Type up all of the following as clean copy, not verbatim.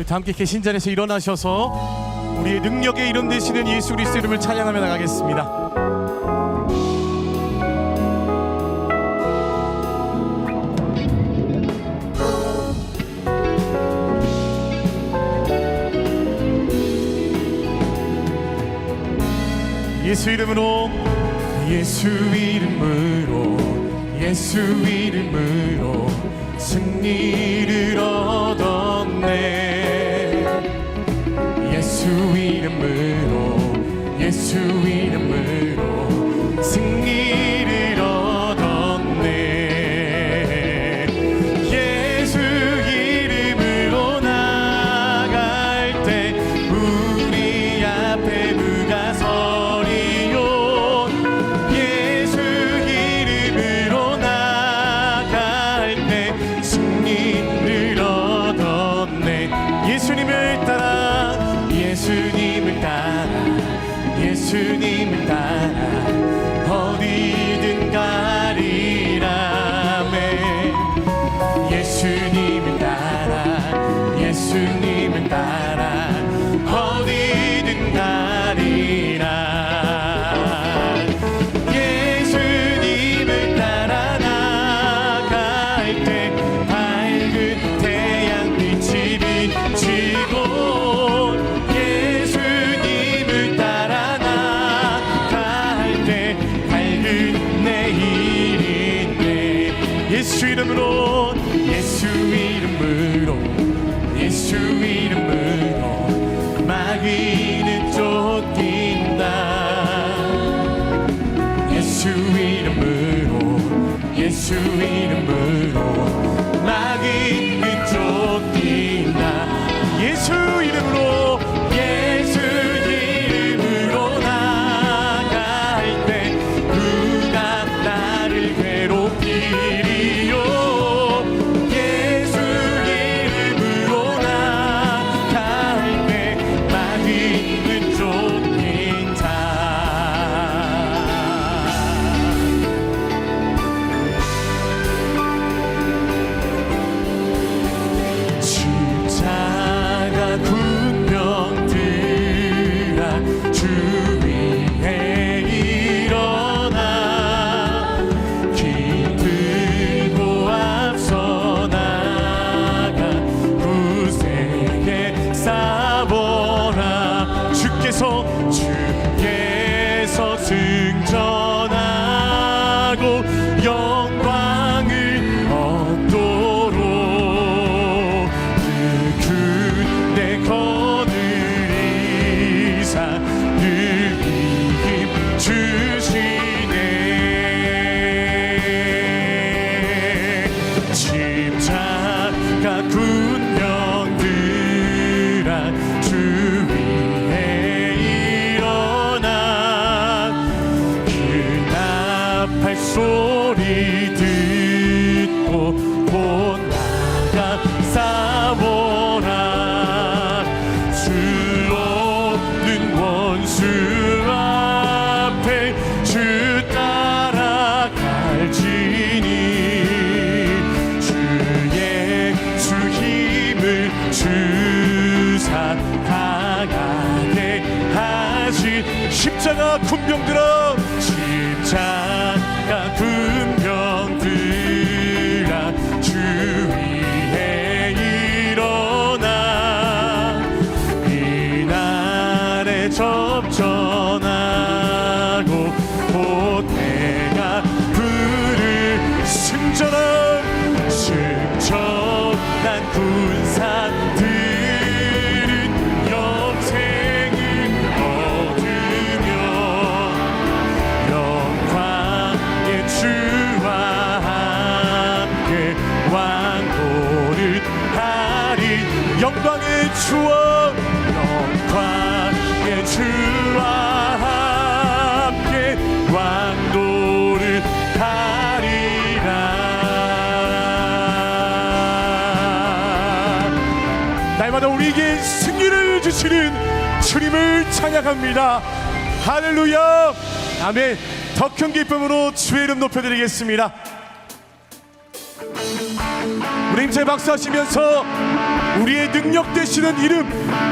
다 함께 계신 자리에서 일어나셔서 우리의 능력의 이름 되시는 예수 그리스도 이름을 찬양하며 나가겠습니다. 예수 이름으로, 예수 이름으로, 예수 이름으로 승리를 얻었네. 예수 이름으로, 예수 이름으로 승리를 얻었네. 예수 이름으로 나갈 때 우리 앞에 누가 서리요. 예수 이름으로 나갈 때 승리를 얻었네. 예수님을 따라, 예수님을 따라, 예수님을 따라 어디든 가리라매. 예수님을 따라, 예수님을 따라 어디든 가리라. 예수님을 따라 나갈 때 밝은 태양빛이 비치고, 예수님을 따라 나갈 때 밝은 내일인데. 예수 이름으로, 예수 이름으로, 예수 이름으로 마귀는 쫓긴다. 예수 이름으로, 예수 이름으로 마귀는 쫓긴다. 예수 이름으로, 예수 이름으로 나갈 때 누가 나를 괴롭히리요. 예수 이름으로 나갈 때 마귀는 쫓긴다. 십자가 군병들아 주 위에 일어나 길 들고 앞서 나가 굳세게 싸워라. 주께서 승천하고 영광을 얻도록 그 군대 거느리사 늘 힘 주시네. 십자가 군병들아 주 위에 일어나 그 나팔 소리 듣고 곧 나가 싸워라. 술 없는 원수 앞에 주 따라갈지니 주의 주 힘을 주사 강하게 하시. 십자가 군병들아, 십자가 군병들아 주 위에 일어나 이날에 접전하고 곧 내가 부를 승천한 군사들은 영생을 얻으며 영광의 주와 함께 왕도를 하리. 영광의 주와, 영광의 주와 함께 왕도를 하리라. 날마다 우리에게 승리를 주시는 주님을 찬양합니다. 할렐루야, 아멘. 더 큰 기쁨으로 주의 이름 높여드리겠습니다. 우리 힘차게 박수하시면서 우리의 능력 되시는 이름,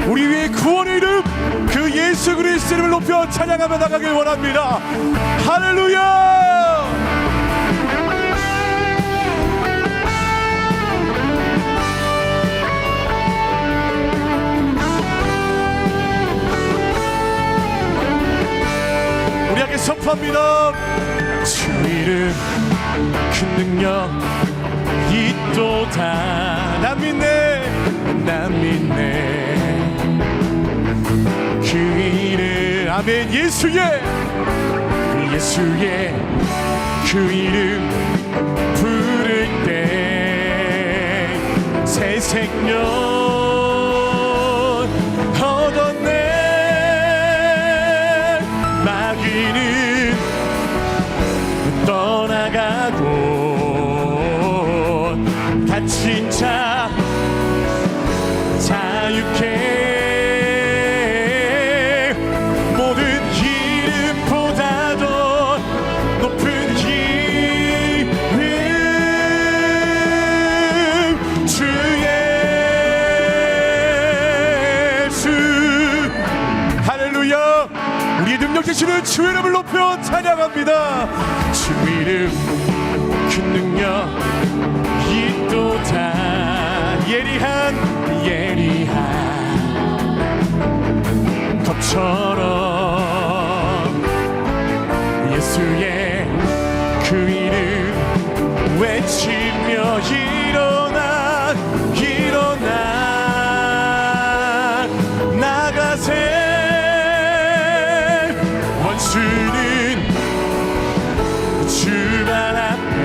우리 위의 구원의 이름, 그 예수 그리스도 이름을 높여 찬양하며 나가길 원합니다. 할렐루야. 우리에게 선포합니다. 주 이름 큰 능력 있도다. 난 믿네, 난 믿네. 그 이름, 아멘. 예수의 그 이름 부를 때 새 생명 얻었네. 마귀는 떠나가고 갇힌 자 자유케. 모든 이름보다도 높은 이름 주 예수. 할렐루야. 우리의 능력 되시는 주 이름을 높여 찬양합니다. 주 이름 큰 능력 있도다. 예리한 것처럼 예수의 그 이름 외치며 일어나 나가세. 원수는 주발 앞에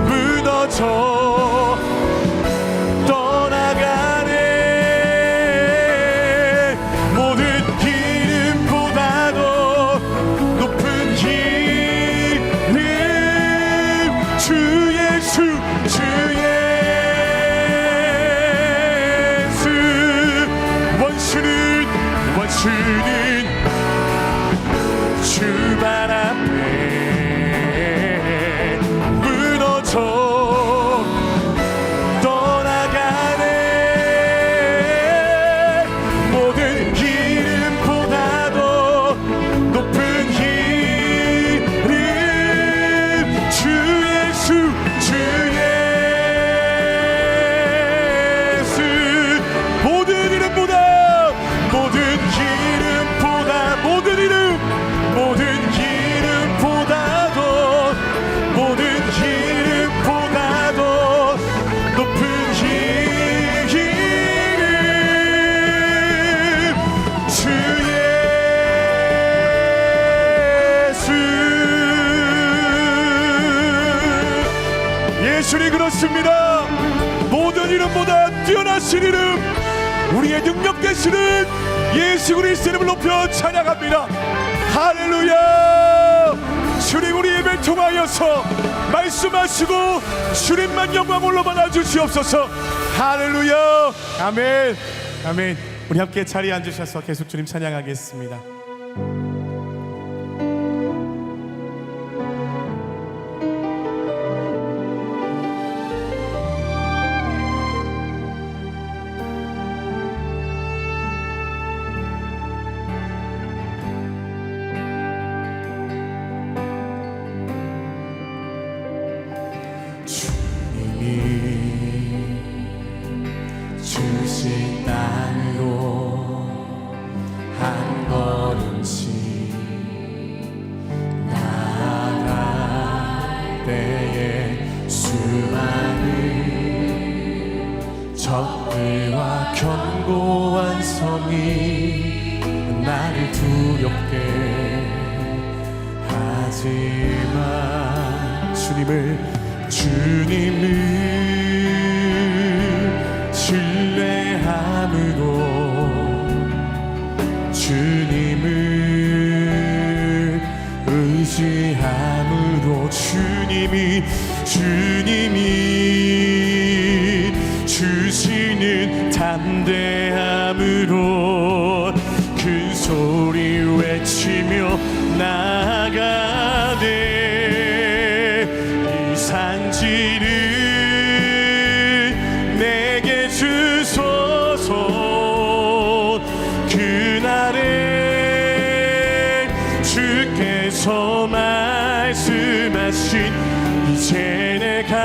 무너져 주발 앞에 무너져 떠나가네. 모든 이름보다도 높은 이름 주 예수. 모든 이름보다 높은 이름 주 예수. 예수님 그렇습니다. 모든 이름보다 뛰어나신 이름, 우리의 능력 되시는 예수 그리스도 이름을 높여 찬양합니다. 할렐루야. 주님 우리 예배를 통하여서 말씀하시고 주님만 영광 올라받아 주시옵소서. 할렐루야. 아멘. 아멘. 우리 함께 자리에 앉으셔서 계속 주님 찬양하겠습니다. 주신 땅으로 한 걸음씩 나아갈 때에 수많은 적들과 견고한 성이 나를 두렵게 하지만 주님을 신뢰함으로 주님을 의지함으로 주님이 주시는 담대함으로 큰 소리 외치며 나아가네. 이 산지를 말씀하신 이제 내가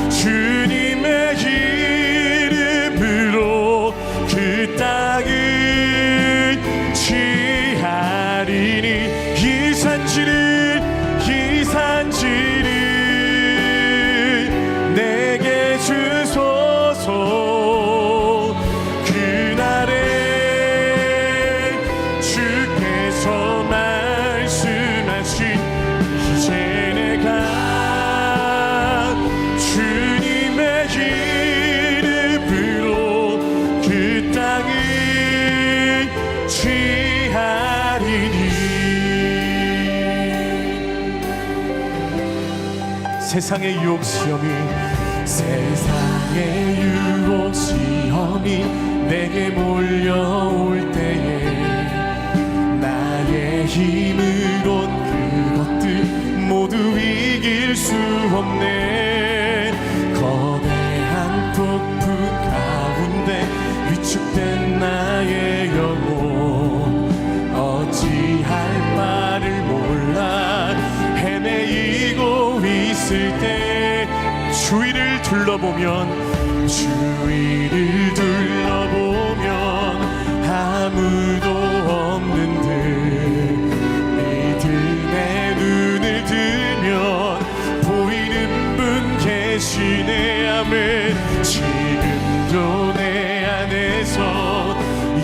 주님의 이름으로 그 땅을 취하리니 이 산지를 내게 주소서. 그날에 주께서 말씀하신 이제 내가 주님의 이름으로 그 땅을 취하리니. 세상의 유혹 시험이 내게 몰려올 때에 나의 힘으론 그것들 모두 이길 수 없네. 거대한 폭풍 가운데 위축된 나의 영혼 어찌할 바를 몰라 헤매이고 있을 때 주위를 둘러보면 아무도 없는 듯 믿음의 눈을 들면 보이는 분 계시네. 아멘. 지금도 내 안에서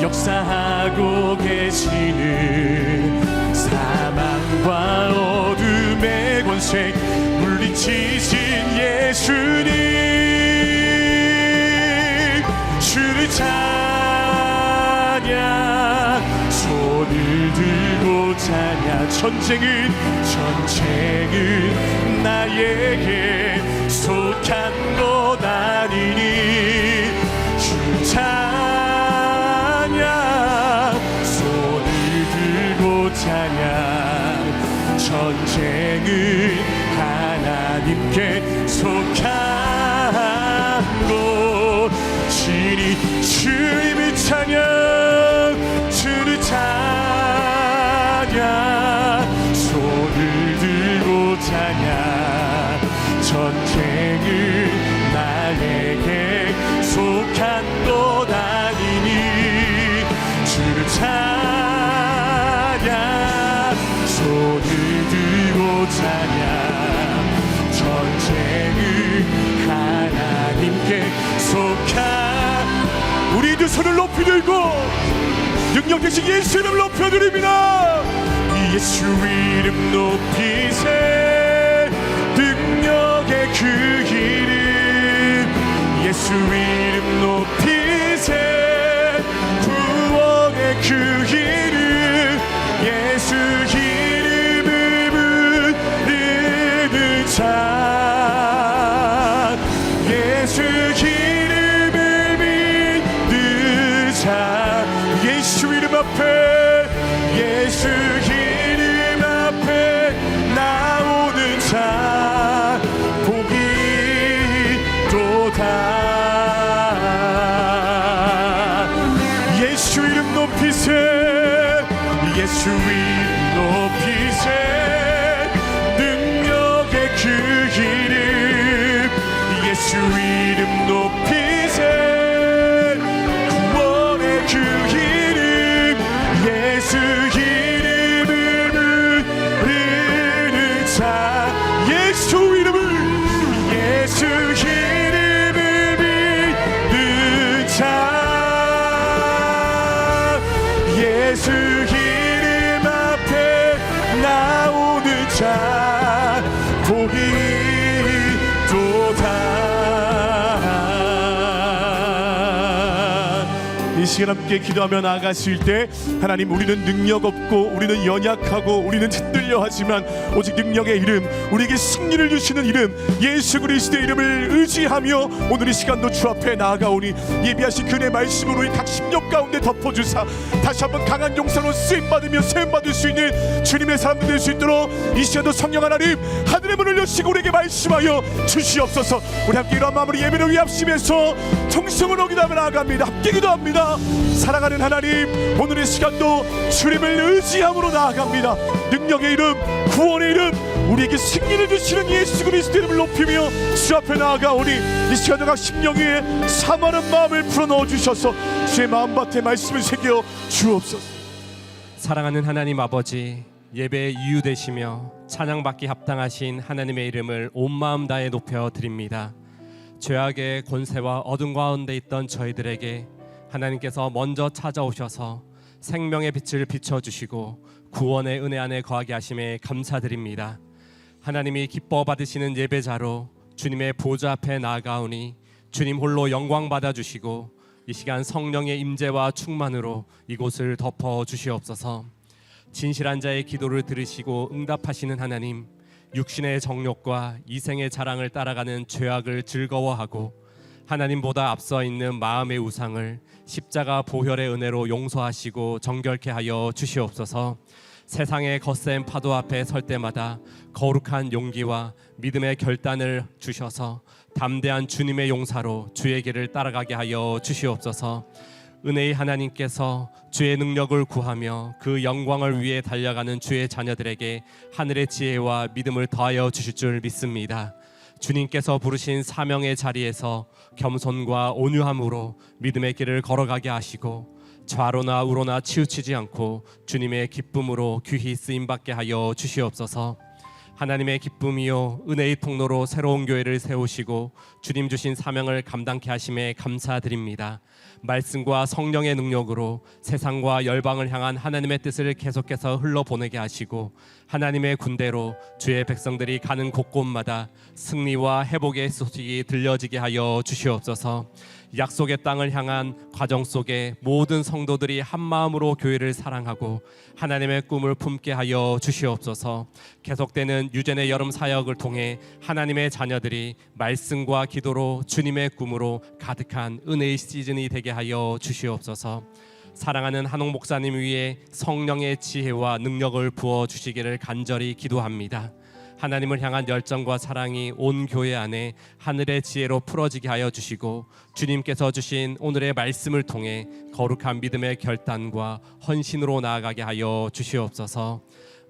역사하고 계시는 사망과 어둠의 권세 물리치신 예수님, 주를 찬양, 손을 들고 찬양. 전쟁은 나에게 속한 것 아니니 주 찬양, 손을 들고 찬양. 전쟁은 하나님께 속한 것이니 주님을 찬양, 주를 찬양, 손을 들고 찬양. 전쟁은 나에게 속한 것 아니니 주를 찬양, 손을 들고 찬양. 전쟁은 하나님께 속한. 우리 두 손을 높이 들고 능력 되신 예수 이름 높여드립니다. 예수 이름 높이세. 능력의 그 이름 예수 이름 높이세. 구원의 그 이름 예수 이름을 부르는 자, 예수 이름을 믿는 자. 예수 이름 앞에, 예수 이름 앞에 나오는 자 복이 또다. 예수 이름 높이세. 예수 이름 높이세. 능력의 그 이름 예수 이름 높이세. 구원의 그 이름 예수 이름을 부르는 자. 예수 이름을, 예수 이름을 믿는 자. 예수 이름 앞에 나오는 자 복이 또다. 이 시간 함께 기도하며 나아갔을 때 하나님, 우리는 능력 없고 우리는 연약하고 우리는 흔들려 하지만 오직 능력의 이름, 우리에게 승리를 주시는 이름 예수 그리스도의 이름을 의지하며 오늘 이 시간도 주 앞에 나아가오니 예비하신 그의 말씀으로 이 각 심령 가운데 덮어주사 다시 한번 강한 용사로 쓰임받으며 세움받을 수 있는 주님의 사람들 될 수 있도록 이 시간도 성령 하나님 하늘의 문을 여시고 우리에게 말씀하여 주시옵소서. 우리 함께 이러한 마음으로 예배를 위해 합심해서 정성을 옮기다며 나아갑니다. 함께 기도합니다. 할렐루야. 사랑하는 하나님, 오늘 이 시간도 주님을 의지함으로 나아갑니다. 능력의 이름, 구원의 이름, 우리에게 승리를 주시는 예수 그리스도 이름을 높이며 주 앞에 나아가오니 이 시간도 각 심령 위에 사모하는 마음을 풀어넣어 주셔서 주의 마음밭에 말씀을 새겨 주옵소서. 사랑하는 하나님 아버지, 예배의 이유 되시며 찬양받기 합당하신 하나님의 이름을 온 마음 다해 높여 드립니다. 죄악의 권세와 어둠 가운데 있던 저희들에게 하나님께서 먼저 찾아오셔서 생명의 빛을 비춰주시고 구원의 은혜 안에 거하게 하심에 감사드립니다. 하나님이 기뻐 받으시는 예배자로 주님의 보좌 앞에 나아가오니 주님 홀로 영광 받아주시고 이 시간 성령의 임재와 충만으로 이곳을 덮어 주시옵소서. 진실한 자의 기도를 들으시고 응답하시는 하나님, 육신의 정욕과 이생의 자랑을 따라가는 죄악을 즐거워하고 하나님보다 앞서 있는 마음의 우상을 십자가 보혈의 은혜로 용서하시고 정결케 하여 주시옵소서. 세상의 거센 파도 앞에 설 때마다 거룩한 용기와 믿음의 결단을 주셔서 담대한 주님의 용사로 주의 길을 따라가게 하여 주시옵소서. 은혜의 하나님께서 주의 능력을 구하며 그 영광을 위해 달려가는 주의 자녀들에게 하늘의 지혜와 믿음을 더하여 주실 줄 믿습니다. 주님께서 부르신 사명의 자리에서 겸손과 온유함으로 믿음의 길을 걸어가게 하시고 좌로나 우로나 치우치지 않고 주님의 기쁨으로 귀히 쓰임받게 하여 주시옵소서. 하나님의 기쁨이요 은혜의 통로로 새로운 교회를 세우시고 주님 주신 사명을 감당케 하심에 감사드립니다. 말씀과 성령의 능력으로 세상과 열방을 향한 하나님의 뜻을 계속해서 흘러보내게 하시고 하나님의 군대로 주의 백성들이 가는 곳곳마다 승리와 회복의 소식이 들려지게 하여 주시옵소서. 약속의 땅을 향한 과정 속에 모든 성도들이 한 마음으로 교회를 사랑하고 하나님의 꿈을 품게 하여 주시옵소서. 계속되는 유전의 여름 사역을 통해 하나님의 자녀들이 말씀과 기도로 주님의 꿈으로 가득한 은혜의 시즌이 되게 하여 주시옵소서. 사랑하는 한옥 목사님 위에 성령의 지혜와 능력을 부어 주시기를 간절히 기도합니다. 하나님을 향한 열정과 사랑이 온 교회 안에 하늘의 지혜로 풀어지게 하여 주시고 주님께서 주신 오늘의 말씀을 통해 거룩한 믿음의 결단과 헌신으로 나아가게 하여 주시옵소서.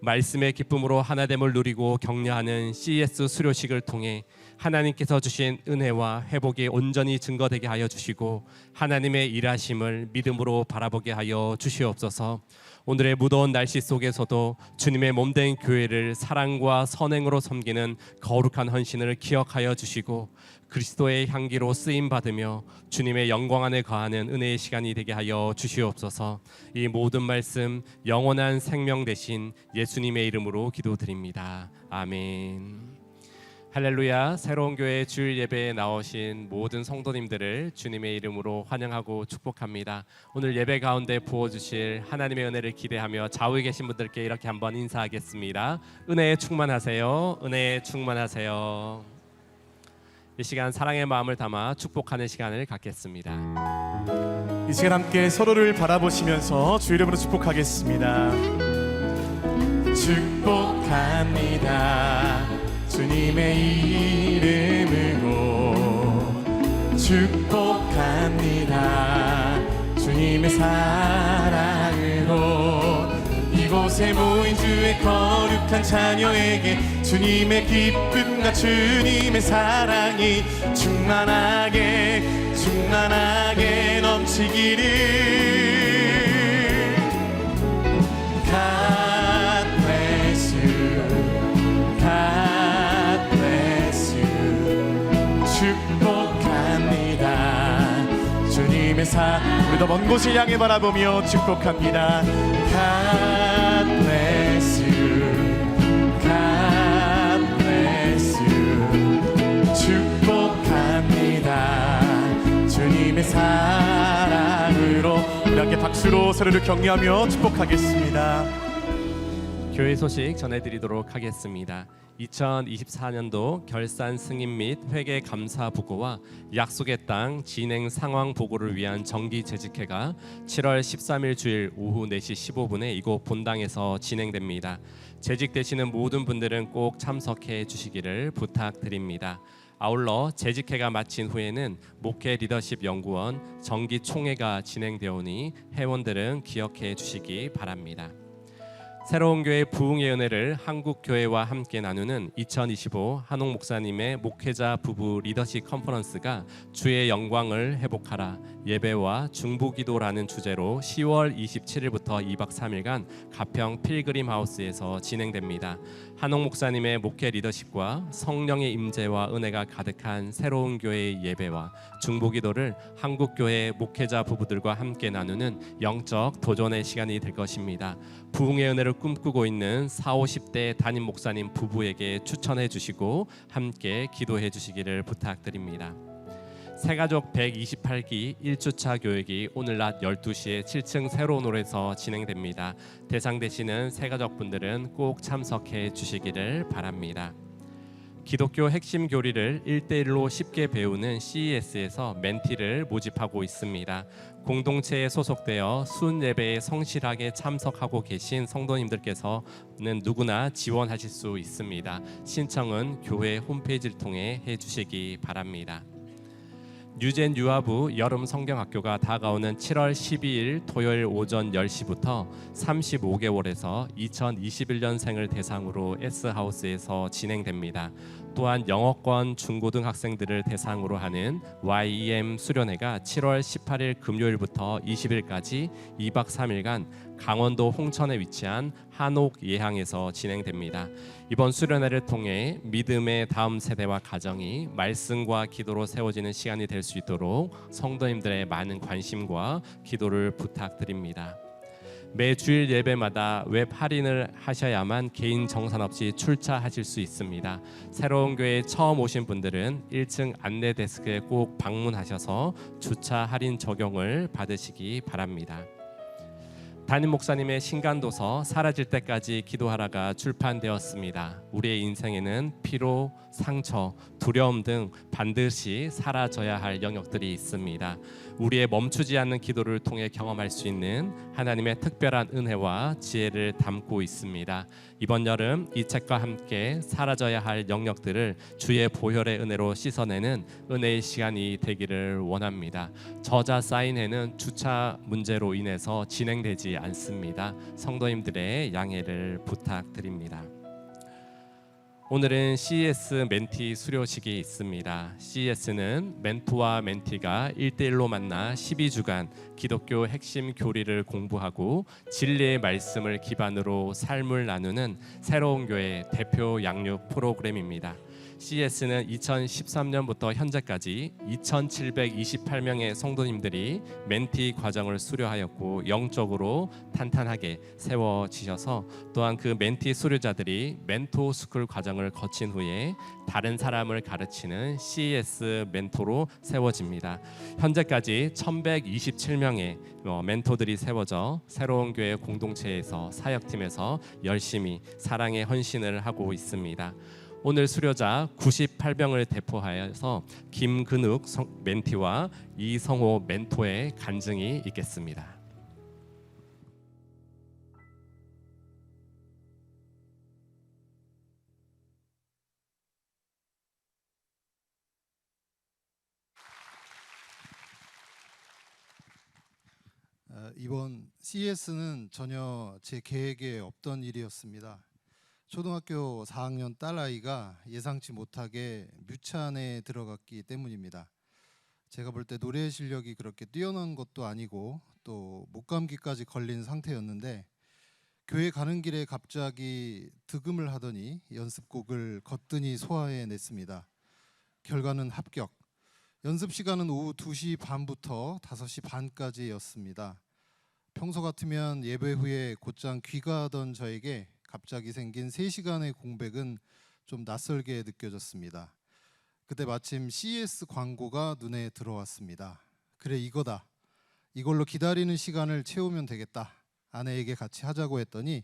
말씀의 기쁨으로 하나됨을 누리고 격려하는 CES 수료식을 통해 하나님께서 주신 은혜와 회복이 온전히 증거되게 하여 주시고 하나님의 일하심을 믿음으로 바라보게 하여 주시옵소서. 오늘의 무더운 날씨 속에서도 주님의 몸된 교회를 사랑과 선행으로 섬기는 거룩한 헌신을 기억하여 주시고 그리스도의 향기로 쓰임 받으며 주님의 영광 안에 거하는 은혜의 시간이 되게 하여 주시옵소서. 이 모든 말씀 영원한 생명 되신 예수님의 이름으로 기도드립니다. 아멘. 할렐루야. 새로운 교회 주일 예배에 나오신 모든 성도님들을 주님의 이름으로 환영하고 축복합니다. 오늘 예배 가운데 부어주실 하나님의 은혜를 기대하며 좌우에 계신 분들께 이렇게 한번 인사하겠습니다. 은혜에 충만하세요. 은혜에 충만하세요. 이 시간 사랑의 마음을 담아 축복하는 시간을 갖겠습니다. 이 시간 함께 서로를 바라보시면서 주 이름으로 축복하겠습니다. 축복합니다. 주님의 이름으로 축복합니다. 주님의 사랑으로 이곳에 모인 주의 거룩한 자녀에게 주님의 기쁨과 주님의 사랑이 충만하게 넘치기를. God bless you, God bless you. 축복합니다. 주님의 우리도 먼 곳을 향해 바라보며 축복합니다. God bless you, God bless you. 축복합니다. 주님의 사랑으로 우리 함께 박수로 서로를 격려하며 축복하겠습니다. 교회 소식 전해드리도록 하겠습니다. 2024년도 결산 승인 및 회계 감사 보고와 약속의 땅 진행 상황 보고를 위한 정기 재직회가 7월 13일 주일 오후 4시 15분에 이곳 본당에서 진행됩니다. 재직되시는 모든 분들은 꼭 참석해 주시기를 부탁드립니다. 아울러 재직회가 마친 후에는 목회 리더십 연구원 정기 총회가 진행되오니 회원들은 기억해 주시기 바랍니다. 새로운 교회 부흥의 은혜를 한국 교회와 함께 나누는 2025 한옥 목사님의 목회자 부부 리더십 컨퍼런스가 주의 영광을 회복하라 예배와 중보기도라는 주제로 10월 27일부터 2박 3일간 가평 필그림 하우스에서 진행됩니다. 한옥 목사님의 목회 리더십과 성령의 임재와 은혜가 가득한 새로운 교회의 예배와 중보기도를 한국 교회 목회자 부부들과 함께 나누는 영적 도전의 시간이 될 것입니다. 부흥의 은혜를 꿈꾸고 있는 40, 50대 담임 목사님 부부에게 추천해 주시고 함께 기도해 주시기를 부탁드립니다. 새가족 128기 1주차 교육이 오늘 낮 12시에 7층 새로운 홀에서 진행됩니다. 대상 되시는 새가족분들은 꼭 참석해 주시기를 바랍니다. 기독교 핵심 교리를 1대1로 쉽게 배우는 CES에서 멘티를 모집하고 있습니다. 공동체에 소속되어 순 예배에 성실하게 참석하고 계신 성도님들께서는 누구나 지원하실 수 있습니다. 신청은 교회 홈페이지를 통해 해주시기 바랍니다. 뉴젠 유아부 여름 성경학교가 다가오는 7월 12일 토요일 오전 10시부터 35개월에서 2021년생을 대상으로 S하우스에서 진행됩니다. 또한 영어권 중고등학생들을 대상으로 하는 YEM 수련회가 7월 18일 금요일부터 20일까지 2박 3일간 강원도 홍천에 위치한 한옥 예항에서 진행됩니다. 이번 수련회를 통해 믿음의 다음 세대와 가정이 말씀과 기도로 세워지는 시간이 될 수 있도록 성도님들의 많은 관심과 기도를 부탁드립니다. 매 주일 예배마다 웹 할인을 하셔야만 개인 정산 없이 출차하실 수 있습니다. 새로운 교회에 처음 오신 분들은 1층 안내 데스크에 꼭 방문하셔서 주차 할인 적용을 받으시기 바랍니다. 담임 목사님의 신간도서 사라질 때까지 기도하라가 출판되었습니다. 우리의 인생에는 피로, 상처, 두려움 등 반드시 사라져야 할 영역들이 있습니다. 우리의 멈추지 않는 기도를 통해 경험할 수 있는 하나님의 특별한 은혜와 지혜를 담고 있습니다. 이번 여름 이 책과 함께 사라져야 할 영역들을 주의 보혈의 은혜로 씻어내는 은혜의 시간이 되기를 원합니다. 저자 사인회는 주차 문제로 인해서 진행되지 않습니다. 성도님들의 양해를 부탁드립니다. 오늘은 CES 멘티 수료식이 있습니다. CES는 멘토와 멘티가 1대1로 만나 12주간 기독교 핵심 교리를 공부하고 진리의 말씀을 기반으로 삶을 나누는 새로운 교회 대표 양육 프로그램입니다. CES는 2013년부터 현재까지 2,728명의 성도님들이 멘티 과정을 수료하였고 영적으로 탄탄하게 세워지셔서 또한 그 멘티 수료자들이 멘토 스쿨 과정을 거친 후에 다른 사람을 가르치는 CES 멘토로 세워집니다. 현재까지 1,127명의 멘토들이 세워져 새로운 교회 공동체에서 사역팀에서 열심히 사랑의 헌신을 하고 있습니다. 오늘 수료자 98명을 대표하여서 김근욱 멘티와 이성호 멘토의 간증이 있겠습니다. 이번 CES는 전혀 제 계획에 없던 일이었습니다. 초등학교 4학년 딸아이가 예상치 못하게 뮤찬에 들어갔기 때문입니다. 제가 볼 때 노래 실력이 그렇게 뛰어난 것도 아니고 또 목감기까지 걸린 상태였는데 교회 가는 길에 갑자기 득음을 하더니 연습곡을 거뜬히 소화해냈습니다. 결과는 합격. 연습 시간은 오후 2시 반부터 5시 반까지였습니다. 평소 같으면 예배 후에 곧장 귀가하던 저에게 갑자기 생긴 3시간의 공백은 좀 낯설게 느껴졌습니다. 그때 마침 CES 광고가 눈에 들어왔습니다. 그래, 이거다. 이걸로 기다리는 시간을 채우면 되겠다. 아내에게 같이 하자고 했더니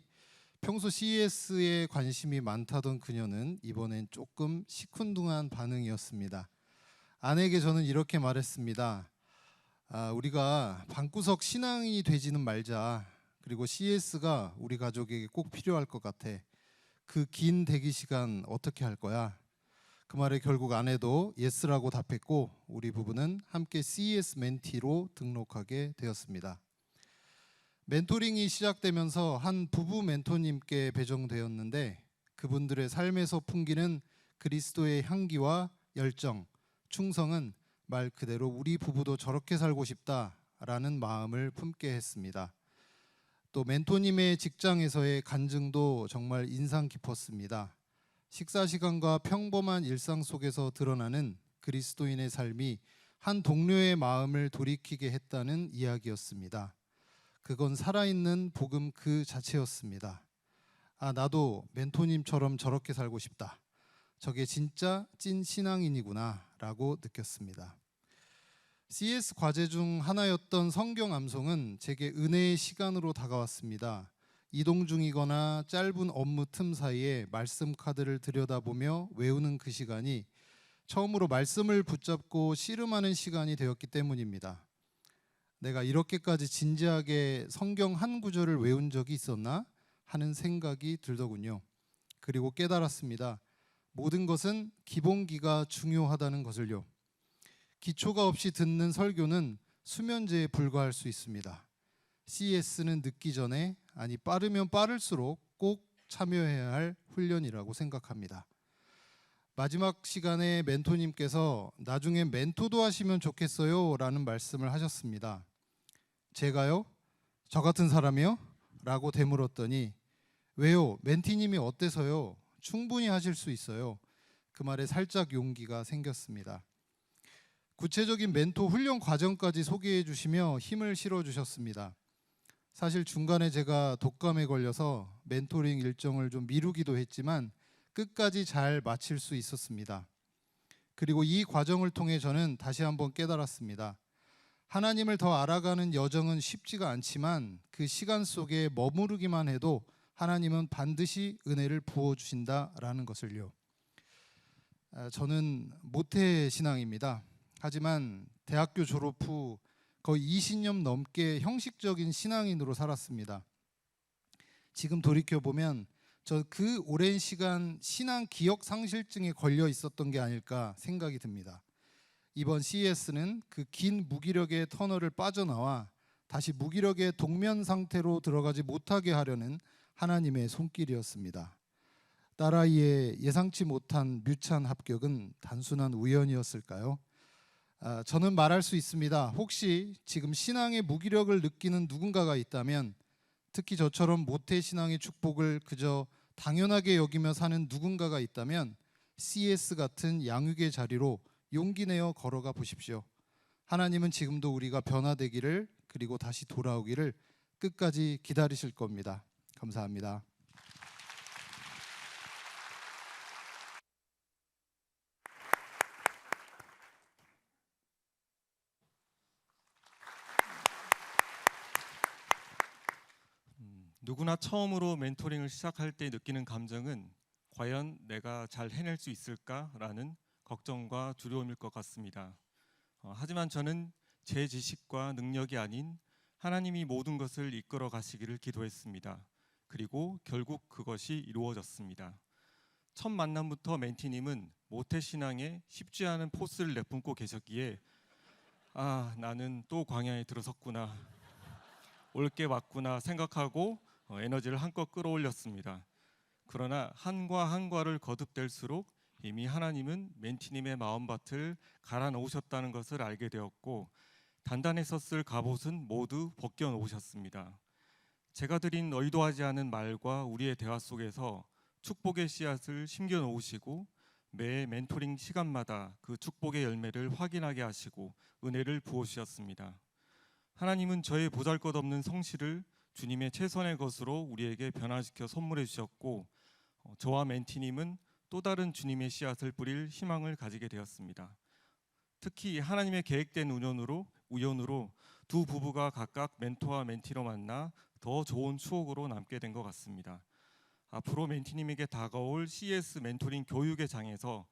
평소 CES에 관심이 많다던 그녀는 이번엔 조금 시큰둥한 반응이었습니다. 아내에게 저는 이렇게 말했습니다. 우리가 방구석 신앙이 되지는 말자. 그리고 CES가 우리 가족에게 꼭 필요할 것 같아. 그 긴 대기 시간 어떻게 할 거야? 그 말에 결국 아내도 예스라고 답했고 우리 부부는 함께 CES 멘티로 등록하게 되었습니다. 멘토링이 시작되면서 한 부부 멘토님께 배정되었는데 그분들의 삶에서 풍기는 그리스도의 향기와 열정, 충성은 말 그대로 우리 부부도 저렇게 살고 싶다라는 마음을 품게 했습니다. 또 멘토님의 직장에서의 간증도 정말 인상 깊었습니다. 식사 시간과 평범한 일상 속에서 드러나는 그리스도인의 삶이 한 동료의 마음을 돌이키게 했다는 이야기였습니다. 그건 살아있는 복음 그 자체였습니다. 아, 나도 멘토님처럼 저렇게 살고 싶다. 저게 진짜 찐 신앙인이구나 라고 느꼈습니다. CS 과제 중 하나였던 성경 암송은 제게 은혜의 시간으로 다가왔습니다. 이동 중이거나 짧은 업무 틈 사이에 말씀 카드를 들여다보며 외우는 그 시간이 처음으로 말씀을 붙잡고 씨름하는 시간이 되었기 때문입니다. 내가 이렇게까지 진지하게 성경 한 구절을 외운 적이 있었나 하는 생각이 들더군요. 그리고 깨달았습니다. 모든 것은 기본기가 중요하다는 것을요. 기초가 없이 듣는 설교는 수면제에 불과할 수 있습니다. CS는 늦기 전에, 아니 빠르면 빠를수록 꼭 참여해야 할 훈련이라고 생각합니다. 마지막 시간에 멘토님께서 나중에 멘토도 하시면 좋겠어요 라는 말씀을 하셨습니다. 제가요? 저 같은 사람이요? 라고 되물었더니 왜요? 멘티님이 어때서요? 충분히 하실 수 있어요. 그 말에 살짝 용기가 생겼습니다. 구체적인 멘토 훈련 과정까지 소개해 주시며 힘을 실어 주셨습니다. 사실 중간에 제가 독감에 걸려서 멘토링 일정을 좀 미루기도 했지만 끝까지 잘 마칠 수 있었습니다. 그리고 이 과정을 통해 저는 다시 한번 깨달았습니다. 하나님을 더 알아가는 여정은 쉽지가 않지만 그 시간 속에 머무르기만 해도 하나님은 반드시 은혜를 부어주신다라는 것을요. 저는 모태 신앙입니다. 하지만 대학교 졸업 후 거의 20년 넘게 형식적인 신앙인으로 살았습니다. 지금 돌이켜보면 저 그 오랜 시간 신앙 기억 상실증에 걸려 있었던 게 아닐까 생각이 듭니다. 이번 CES는 그 긴 무기력의 터널을 빠져나와 다시 무기력의 동면 상태로 들어가지 못하게 하려는 하나님의 손길이었습니다. 딸아이의 예상치 못한 뮤찬 합격은 단순한 우연이었을까요? 저는 말할 수 있습니다. 혹시 지금 신앙의 무기력을 느끼는 누군가가 있다면, 특히 저처럼 모태신앙의 축복을 그저 당연하게 여기며 사는 누군가가 있다면 CS 같은 양육의 자리로 용기 내어 걸어가 보십시오. 하나님은 지금도 우리가 변화되기를, 그리고 다시 돌아오기를 끝까지 기다리실 겁니다. 감사합니다. 누구나 처음으로 멘토링을 시작할 때 느끼는 감정은 과연 내가 잘 해낼 수 있을까라는 걱정과 두려움일 것 같습니다. 하지만 저는 제 지식과 능력이 아닌 하나님이 모든 것을 이끌어 가시기를 기도했습니다. 그리고 결국 그것이 이루어졌습니다. 첫 만남부터 멘티님은 모태신앙에 쉽지 않은 포스를 내뿜고 계셨기에 나는 또 광야에 들어섰구나, 올게 왔구나 생각하고 에너지를 한껏 끌어올렸습니다. 그러나 한과 한과를 거듭될수록 이미 하나님은 멘티님의 마음밭을 갈아 놓으셨다는 것을 알게 되었고, 단단했었을 갑옷은 모두 벗겨 놓으셨습니다. 제가 드린 의도하지 않은 말과 우리의 대화 속에서 축복의 씨앗을 심겨 놓으시고 매 멘토링 시간마다 그 축복의 열매를 확인하게 하시고 은혜를 부어주셨습니다. 하나님은 저의 보잘것없는 성실을 주님의 최선의 것으로 우리에게 변화시켜 선물해 주셨고, 저와 멘티님은 또 다른 주님의 씨앗을 뿌릴 희망을 가지게 되었습니다. 특히 하나님의 계획된 우연으로 두 부부가 각각 멘토와 멘티로 만나 더 좋은 추억으로 남게 된 것 같습니다. 앞으로 멘티님에게 다가올 CS 멘토링 교육의 장에서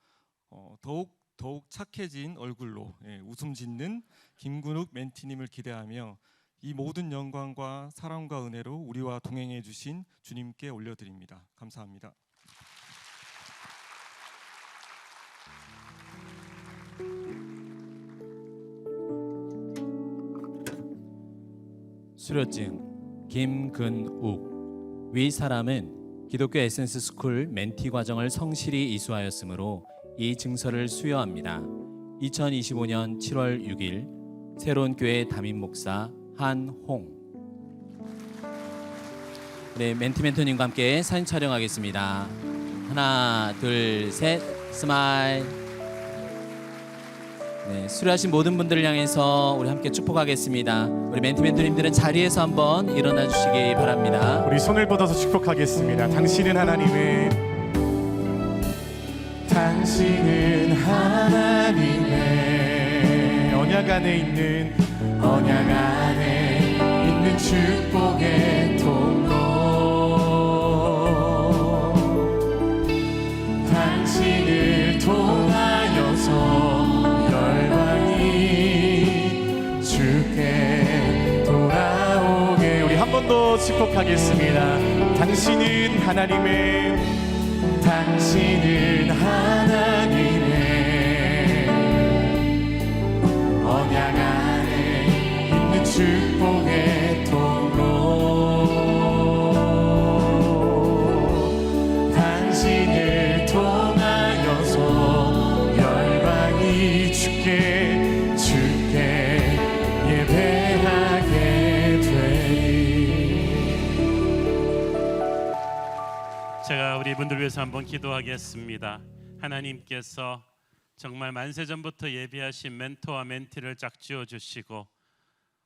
더욱 착해진 얼굴로 웃음 짓는 김근욱 멘티님을 기대하며 이 모든 영광과 사랑과 은혜로 우리와 동행해 주신 주님께 올려드립니다. 감사합니다. 수료증 김근욱. 위 사람은 기독교 에센스 스쿨 멘티 과정을 성실히 이수하였으므로 이 증서를 수여합니다. 2025년 7월 6일 새로운 교회 담임 목사 한홍. 네, 멘티 멘토님과 함께 사진 촬영하겠습니다. 하나, 둘, 셋, 스마일. 네, 수료하신 모든 분들을 향해서 우리 함께 축복하겠습니다. 우리 멘티 멘토님들은 자리에서 한번 일어나 주시기 바랍니다. 우리 손을 뻗어서 축복하겠습니다. 당신은 하나님의 언약 안에 있는 축복의 통로. 당신을 통하여서 열방이 주께 돌아오게. 우리 한 번 더 축복하겠습니다. 당신은 하나님의 언약 안에 있는 축복의 통로. 당신을 통하여서 열방이 주께 예배하게 되리. 제가 우리 분들 위해서 한번 기도하겠습니다. 하나님께서 정말 만세전부터 예비하신 멘토와 멘티를 짝지어 주시고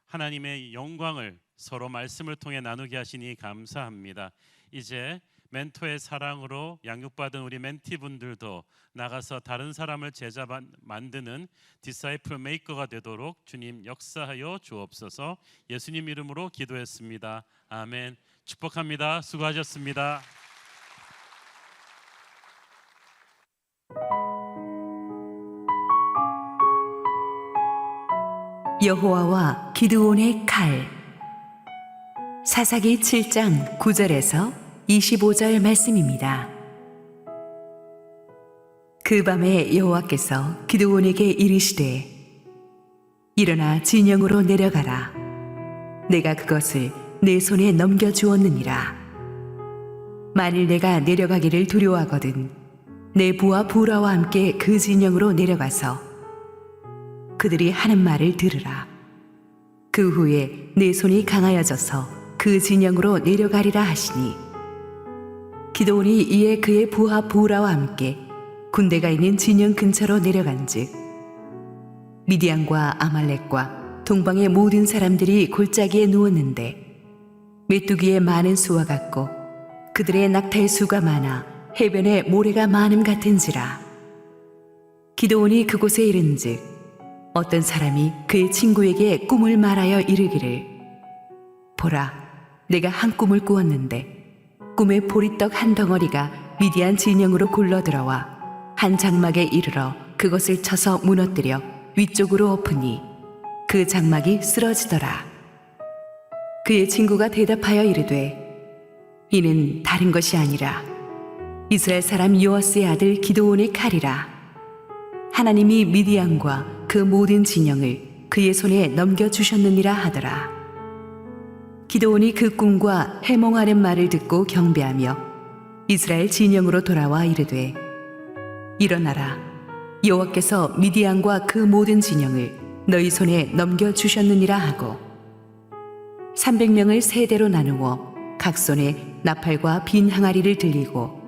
하나님의 영광을 서로 말씀을 통해 나누게 하시니 감사합니다. 이제 멘토의 사랑으로 양육받은 우리 멘티분들도 나가서 다른 사람을 제자 만드는 디사이플 메이커가 되도록 주님 역사하여 주옵소서. 예수님 이름으로 기도했습니다. 아멘. 축복합니다. 수고하셨습니다. 여호와와 기드온의 칼. 사사기 7장 9절에서 25절 말씀입니다. 그 밤에 여호와께서 기드온에게 이르시되 일어나 진영으로 내려가라. 내가 그것을 내 손에 넘겨주었느니라. 만일 내가 내려가기를 두려워하거든 내 부하 부라와 함께 그 진영으로 내려가서 그들이 하는 말을 들으라. 그 후에 내 손이 강하여져서 그 진영으로 내려가리라 하시니 기드온이 이에 그의 부하 부라와 함께 군대가 있는 진영 근처로 내려간즉 미디안과 아말렉과 동방의 모든 사람들이 골짜기에 누웠는데 메뚜기의 많은 수와 같고 그들의 낙타의 수가 많아 해변에 모래가 많음 같은지라. 기드온이 그곳에 이른즉 어떤 사람이 그의 친구에게 꿈을 말하여 이르기를 보라, 내가 한 꿈을 꾸었는데 꿈에 보리떡 한 덩어리가 미디안 진영으로 굴러들어와 한 장막에 이르러 그것을 쳐서 무너뜨려 위쪽으로 엎으니 그 장막이 쓰러지더라. 그의 친구가 대답하여 이르되 이는 다른 것이 아니라 이스라엘 사람 요아스의 아들 기드온의 칼이라. 하나님이 미디안과 그 모든 진영을 그의 손에 넘겨주셨느니라 하더라. 기드온이 그 꿈과 해몽하는 말을 듣고 경배하며 이스라엘 진영으로 돌아와 이르되 일어나라. 여호와께서 미디안과 그 모든 진영을 너희 손에 넘겨주셨느니라 하고 300명을 세 대로 나누어 각 손에 나팔과 빈 항아리를 들리고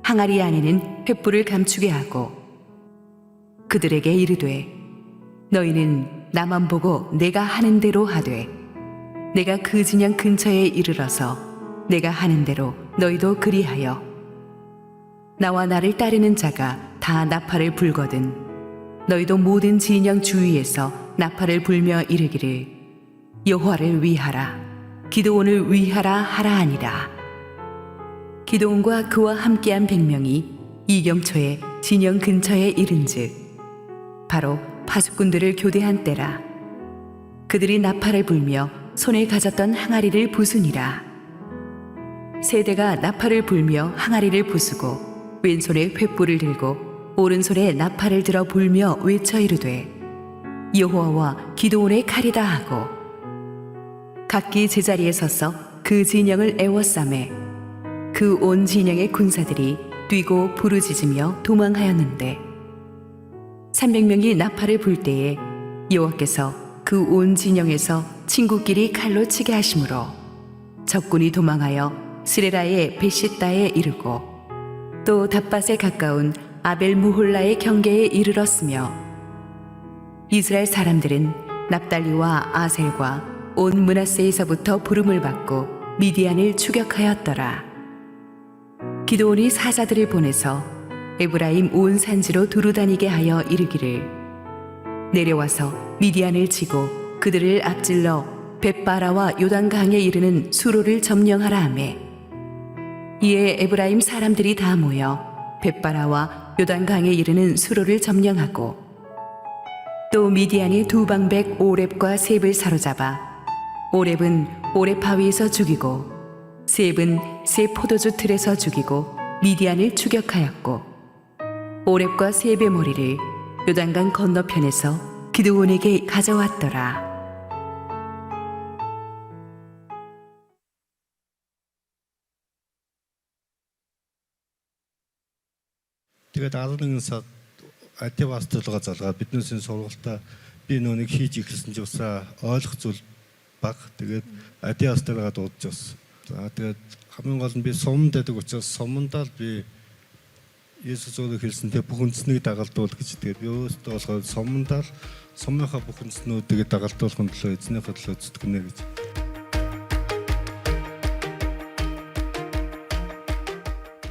항아리 안에는 횃불을 감추게 하고 그들에게 이르되 너희는 나만 보고 내가 하는 대로 하되 내가 그 진영 근처에 이르러서 내가 하는 대로 너희도 그리하여 나와 나를 따르는 자가 다 나팔을 불거든 너희도 모든 진영 주위에서 나팔을 불며 이르기를 여호와를 위하라 기드온을 위하라 하라 하니라. 기드온과 그와 함께한 100명이 이경초에 진영 근처에 이른즉 바로 파수꾼들을 교대한 때라. 그들이 나팔을 불며 손에 가졌던 항아리를 부수니라. 세대가 나팔을 불며 항아리를 부수고 왼손에 횃불을 들고 오른손에 나팔을 들어 불며 외쳐 이르되 여호와와 기드온의 칼이다 하고 각기 제자리에 서서 그 진영을 애워싸매 그 온 진영의 군사들이 뛰고 부르짖으며 도망하였는데 300명이 나팔을 불 때에 여호와께서 그 온 진영에서 친구끼리 칼로 치게 하심으로 적군이 도망하여 스레라의 베시다에 이르고 또 답밭에 가까운 아벨 무홀라의 경계에 이르렀으며 이스라엘 사람들은 납달리와 아셀과 온 므낫세에서부터 부름을 받고 미디안을 추격하였더라. 기드온이 사자들을 보내서 에브라임 온 산지로 두루다니게 하여 이르기를 내려와서 미디안을 치고 그들을 앞질러 벳바라와 요단강에 이르는 수로를 점령하라 하매 이에 에브라임 사람들이 다 모여 벳바라와 요단강에 이르는 수로를 점령하고 또 미디안의 두 방백 오렙과 셉을 사로잡아 오렙은 오렙 바위에서 죽이고 셉은 셉 포도주 틀에서 죽이고 미디안을 추격하였고 오렙과 셉의 머리를 요단강 건너편에서 기드온에게 가져왔더라. Тэгээд 11 сард Ативас төлгөө залгаад биднээсээ сургалтаа би нүг хийж ихсэн ч усаа ойлгох зүйл баг. Тэгээд Ативас төлгөө дуудаж бас. За тэгээд хамгийн гол нь би суманд байдаг учраас сумандаа л би Есүс өөрөө хэлсэн тэг бүх үндэснийг дагалдуул гэж. Тэгээд би өөртөө болохоор сумандаа л сумынхаа бүх үндэснүүдийг дагалдуулахын төлөө эзнийхээ төлөө зүтгэнэ гэж.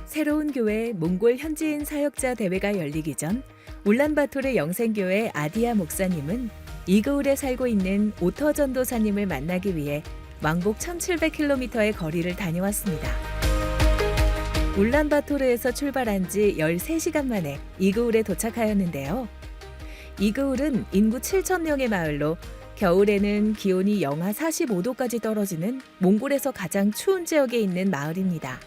새로운 교회 몽골 현지인 사역자 대회가 열리기 전 울란바토르 영생교회 아디아 목사님은 이그울에 살고 있는 오터 전도사님을 만나기 위해 왕복 1700km의 거리를 다녀왔습니다. 울란바토르에서 출발한 지 13시간 만에 이그울에 도착하였는데요. 이그울은 인구 7,000명의 마을로 겨울에는 기온이 영하 45도까지 떨어지는 몽골에서 가장 추운 지역에 있는 마을입니다.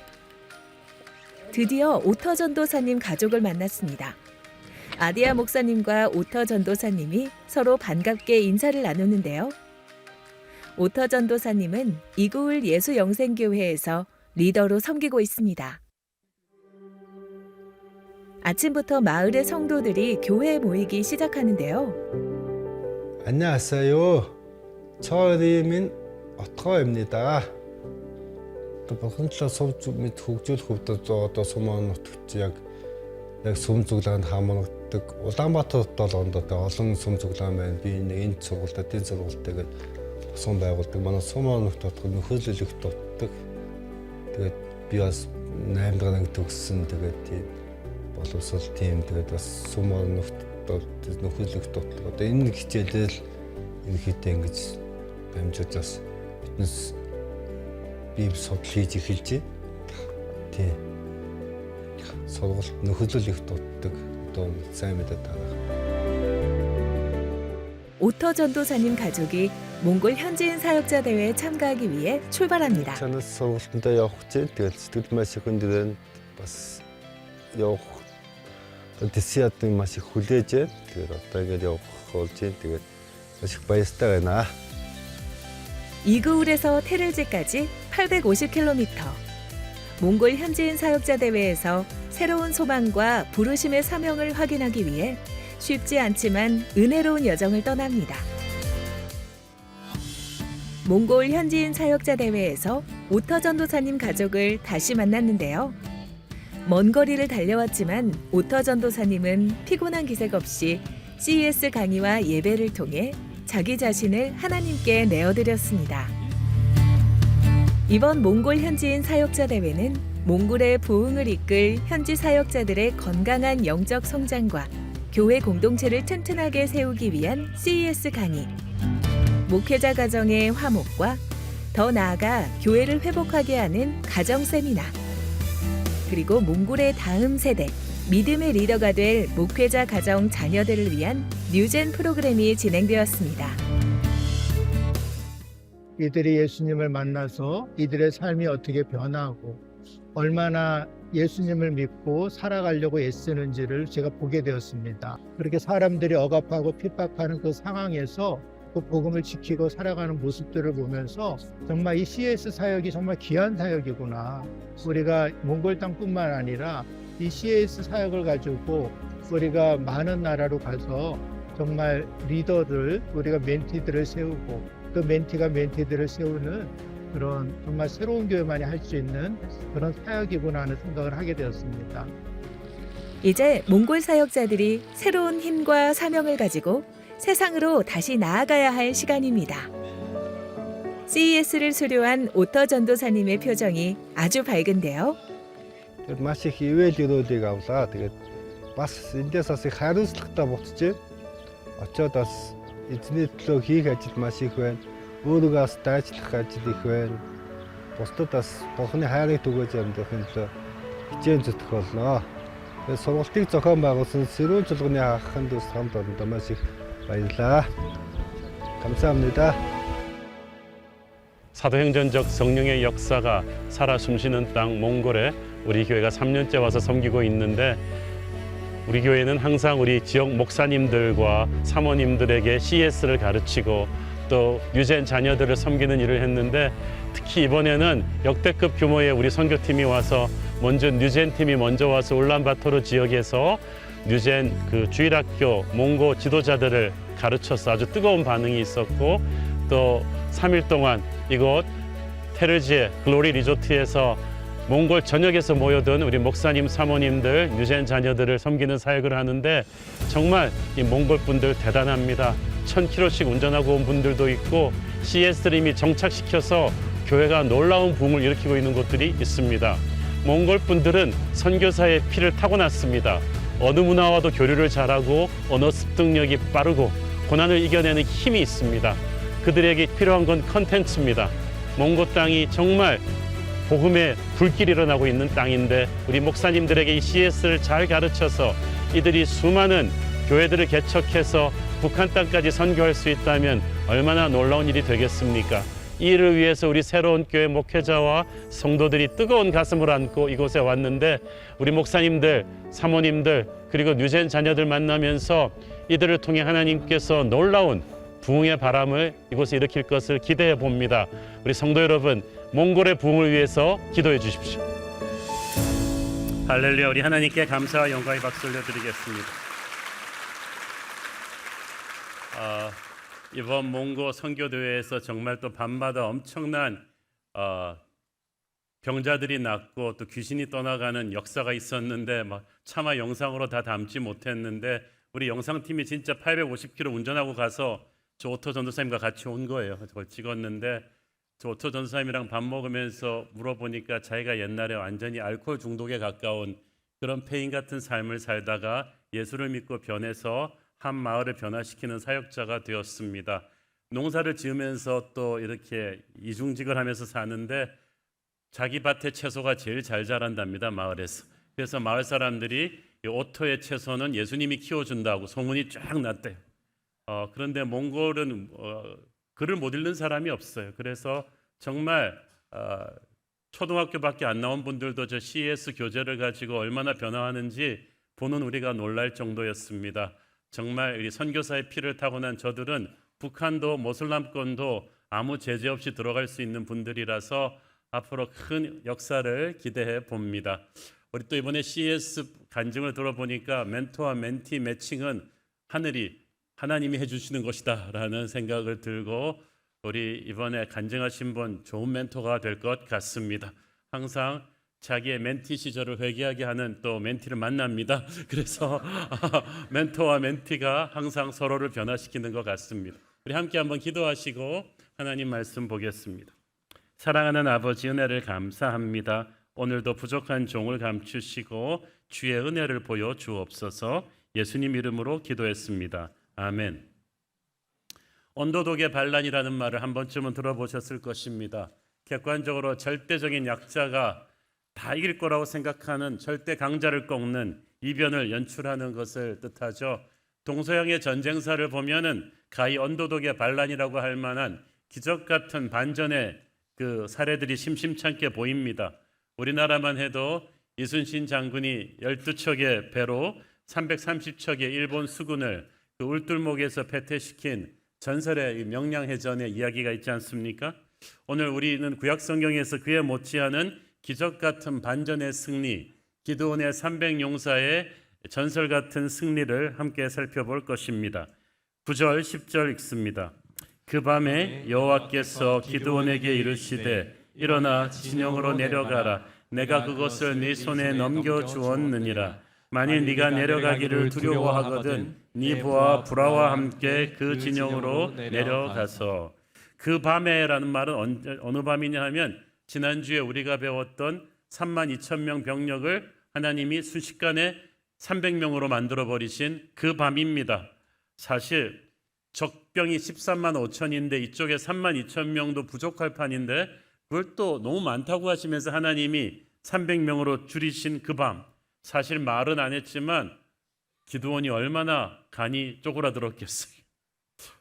드디어 오터 전도사님 가족을 만났습니다. 아디아 목사님과 오터 전도사님이 서로 반갑게 인사를 나누는데요. 오터 전도사님은 이그울 예수영생교회에서 리더로 섬기고 있습니다. 아침부터 마을의 성도들이 교회에 모이기 시작하는데요. 안녕하세요. 저희는 отгоё입니다. Бурхан талаас сувж мэд хөгжүүлэх хувьд одоо сумын нутагт яг сум зүглээнд хамрагддаг. Улаанбаатарт бол олон сум зүглээн байна. Би энэ сургуультай эдийн сургуультайгээд сум байгуулдаг. Манай сумын нутагт нөхөрлөлөх дутдаг. Тэгээд би бас 8 дахь анги төгссөн. Тэгээд боловсрол тим тэгээд бас сумын нутагт нөхөрлөх дутдаг. Одоо энэ хичээлэл энэ хитэ ингэж дамжуулж бас биднес бие судлал хийж эхэлж байна. Тий. Сургалт нөхөрлөл их дутдаг. Одоо сайн мэдээ танах. 오터 전도사님 가족이 몽골 현지인 사역자 대회에 참가하기 위해 출발합니다. 저는 сургалтандаа явах гэж тэгээд сэтгэл маш их өндөр бас явах дэсиатын маш их хүлээж байна. Тэгээд одоо ингэж явах болж байна. Тэгээд маш их баяртай байна. 이그울에서 테를지까지 850km. 몽골 현지인 사역자 대회에서 새로운 소망과 부르심의 사명을 확인하기 위해 쉽지 않지만 은혜로운 여정을 떠납니다. 몽골 현지인 사역자 대회에서 오터 전도사님 가족을 다시 만났는데요. 먼 거리를 달려왔지만 오터 전도사님은 피곤한 기색 없이 CES 강의와 예배를 통해 자기 자신을 하나님께 내어드렸습니다. 이번 몽골 현지인 사역자 대회는 몽골의 부흥을 이끌 현지 사역자들의 건강한 영적 성장과 교회 공동체를 튼튼하게 세우기 위한 CES 강의, 목회자 가정의 화목과 더 나아가 교회를 회복하게 하는 가정 세미나, 그리고 몽골의 다음 세대, 믿음의 리더가 될 목회자 가정 자녀들을 위한 뉴젠 프로그램이 진행되었습니다. 이들이 예수님을 만나서 이들의 삶이 어떻게 변하고 얼마나 예수님을 믿고 살아가려고 애쓰는지를 제가 보게 되었습니다. 그렇게 사람들이 억압하고 핍박하는 그 상황에서 그 복음을 지키고 살아가는 모습들을 보면서 정말 이 CS 사역이 정말 귀한 사역이구나. 우리가 몽골 땅뿐만 아니라 이 CS 사역을 가지고 우리가 많은 나라로 가서 정말 리더들, 우리가 멘티들을 세우고 그 멘티가 멘티들을 세우는 그런 정말 새로운 교회만이 할 수 있는 그런 사역이구나 하는 생각을 하게 되었습니다. 이제 몽골 사역자들이 새로운 힘과 사명을 가지고 세상으로 다시 나아가야 할 시간입니다. CES를 수료한 오터 전도사님의 표정이 아주 밝은데요. Маш их ивэл өрөөлийг авлаа. Тэгээд бас эндээс бас их хариуцлагатай буцаж очоод бас эзний төлөө хийх ажил маш их байна. Өөрийгөө бас дайчлах ажил их байна. Бусдад бас Бурхны хайрыг түгээж амьдрахын төлөө хичээн зүтгэх болно. Тэгээд сургалтыг зохион байгуулсан Сэрүүн чуулганы ахын дэс хамт олондоо маш их баярлалаа. 감사합니다. 사도행전적 성령의 역사가 살아 숨쉬는 땅 몽골에 우리 교회가 3년째 와서 섬기고 있는데, 우리 교회는 항상 우리 지역 목사님들과 사모님들에게 CS를 가르치고 또 유젠 자녀들을 섬기는 일을 했는데, 특히 이번에는 역대급 규모의 우리 선교팀이 와서 먼저 뉴젠 팀이 먼저 와서 울란바토르 지역에서 뉴젠 그 주일학교 몽고 지도자들을 가르쳐서 아주 뜨거운 반응이 있었고, 또 3일 동안 이곳 테르지에 글로리 리조트에서 몽골 전역에서 모여든 우리 목사님, 사모님들, 뉴젠 자녀들을 섬기는 사역을 하는데, 정말 이 몽골 분들 대단합니다. 1000km씩 운전하고 온 분들도 있고, CS를 이미 정착시켜서 교회가 놀라운 부흥을 일으키고 있는 곳들이 있습니다. 몽골 분들은 선교사의 피를 타고났습니다. 어느 문화와도 교류를 잘하고 언어 습득력이 빠르고 고난을 이겨내는 힘이 있습니다. 그들에게 필요한 건 컨텐츠입니다. 몽고 땅이 정말 복음의 불길이 일어나고 있는 땅인데, 우리 목사님들에게 이 CS를 잘 가르쳐서 이들이 수많은 교회들을 개척해서 북한 땅까지 선교할 수 있다면 얼마나 놀라운 일이 되겠습니까? 이 일을 위해서 우리 새로운 교회 목회자와 성도들이 뜨거운 가슴을 안고 이곳에 왔는데, 우리 목사님들, 사모님들, 그리고 뉴젠 자녀들 만나면서 이들을 통해 하나님께서 놀라운 부흥의 바람을 이곳에 일으킬 것을 기대해 봅니다. 우리 성도 여러분, 몽골의 부흥을 위해서 기도해 주십시오. 할렐루야. 우리 하나님께 감사와 영광의 박수 올려드리겠습니다. 이번 몽고 선교대회에서 정말 또 밤마다 엄청난 병자들이 낫고 또 귀신이 떠나가는 역사가 있었는데, 차마 영상으로 다 담지 못했는데, 우리 영상팀이 진짜 850km 운전하고 가서 저 오토 전도사님과 같이 온 거예요. 그걸 찍었는데, 저 오토 전도사님이랑 밥 먹으면서 물어보니까 자기가 옛날에 완전히 알코올 중독에 가까운 그런 폐인 같은 삶을 살다가 예수를 믿고 변해서 한 마을을 변화시키는 사역자가 되었습니다. 농사를 지으면서 또 이렇게 이중직을 하면서 사는데, 자기 밭의 채소가 제일 잘 자란답니다, 마을에서. 그래서 마을 사람들이 이 오토의 채소는 예수님이 키워준다고 소문이 쫙 났대요. 그런데 몽골은 글을 못 읽는 사람이 없어요. 그래서 정말 초등학교밖에 안 나온 분들도 저 CS 교재를 가지고 얼마나 변화하는지 보는 우리가 놀랄 정도였습니다. 정말 우리 선교사의 피를 타고난 저들은 북한도 모슬람권도 아무 제재 없이 들어갈 수 있는 분들이라서 앞으로 큰 역사를 기대해 봅니다. 우리 또 이번에 CS 간증을 들어보니까 멘토와 멘티 매칭은 하나님이 해주시는 것이다 라는 생각을 들고, 우리 이번에 간증하신 분 좋은 멘토가 될 것 같습니다. 항상 자기의 멘티 시절을 회개하게 하는 또 멘티를 만납니다. 그래서 멘토와 멘티가 항상 서로를 변화시키는 것 같습니다. 우리 함께 한번 기도하시고 하나님 말씀 보겠습니다. 사랑하는 아버지, 은혜를 감사합니다. 오늘도 부족한 종을 감추시고 주의 은혜를 보여 주옵소서. 예수님 이름으로 기도했습니다. 아멘. 언더독의 반란이라는 말을 한 번쯤은 들어보셨을 것입니다. 객관적으로 절대적인 약자가 다 이길 거라고 생각하는 절대 강자를 꺾는 이변을 연출하는 것을 뜻하죠. 동서양의 전쟁사를 보면은 가히 언더독의 반란이라고 할 만한 기적 같은 반전의 그 사례들이 심심찮게 보입니다. 우리나라만 해도 이순신 장군이 12척의 배로 330척의 일본 수군을 그 울들목에서 패퇴시킨 전설의 명량해전의 이야기가 있지 않습니까? 오늘 우리는 구약 성경에서 그에 못지않은 기적 같은 반전의 승리, 기드온의 300용사의 전설 같은 승리를 함께 살펴볼 것입니다. 9절 10절 읽습니다. 그 밤에 여호와께서 기드온에게 이르시되 일어나 진영으로 내려가라. 내가 그것을 네 손에 넘겨 주었느니라. 만일 네가 내려가기를 두려워하거든 네 부하 브라와 함께 그 진영으로 내려가서. 그 밤에라는 말은 어느 밤이냐 하면 지난주에 우리가 배웠던 32,000명 병력을 하나님이 순식간에 300명으로 만들어버리신 그 밤입니다. 사실 적병이 13만 5천인데 이쪽에 3만 2천 명도 부족할 판인데 그걸 또 너무 많다고 하시면서 하나님이 300명으로 줄이신 그 밤, 사실 말은 안 했지만 기드온이 얼마나 간이 쪼그라들었겠어요.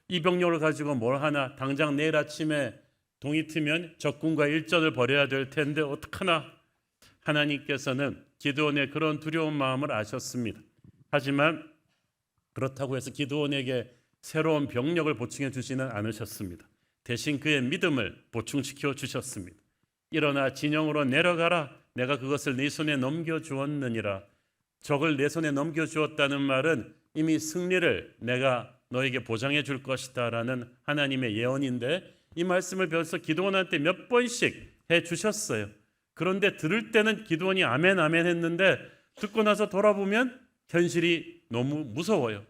이 병력을 가지고 뭘 하나, 당장 내일 아침에 동이 트면 적군과 일전을 벌여야 될 텐데 어떡하나. 하나님께서는 기드온의 그런 두려운 마음을 아셨습니다. 하지만 그렇다고 해서 기드온에게 새로운 병력을 보충해 주지는 않으셨습니다. 대신 그의 믿음을 보충시켜 주셨습니다. 일어나 진영으로 내려가라. 내가 그것을 네 손에 넘겨주었느니라. 적을 내 손에 넘겨주었다는 말은 이미 승리를 내가 너에게 보장해 줄 것이다 라는 하나님의 예언인데, 이 말씀을 벌써 기드온한테 몇 번씩 해 주셨어요. 그런데 들을 때는 기드온이 아멘 아멘 했는데 듣고 나서 돌아보면 현실이 너무 무서워요.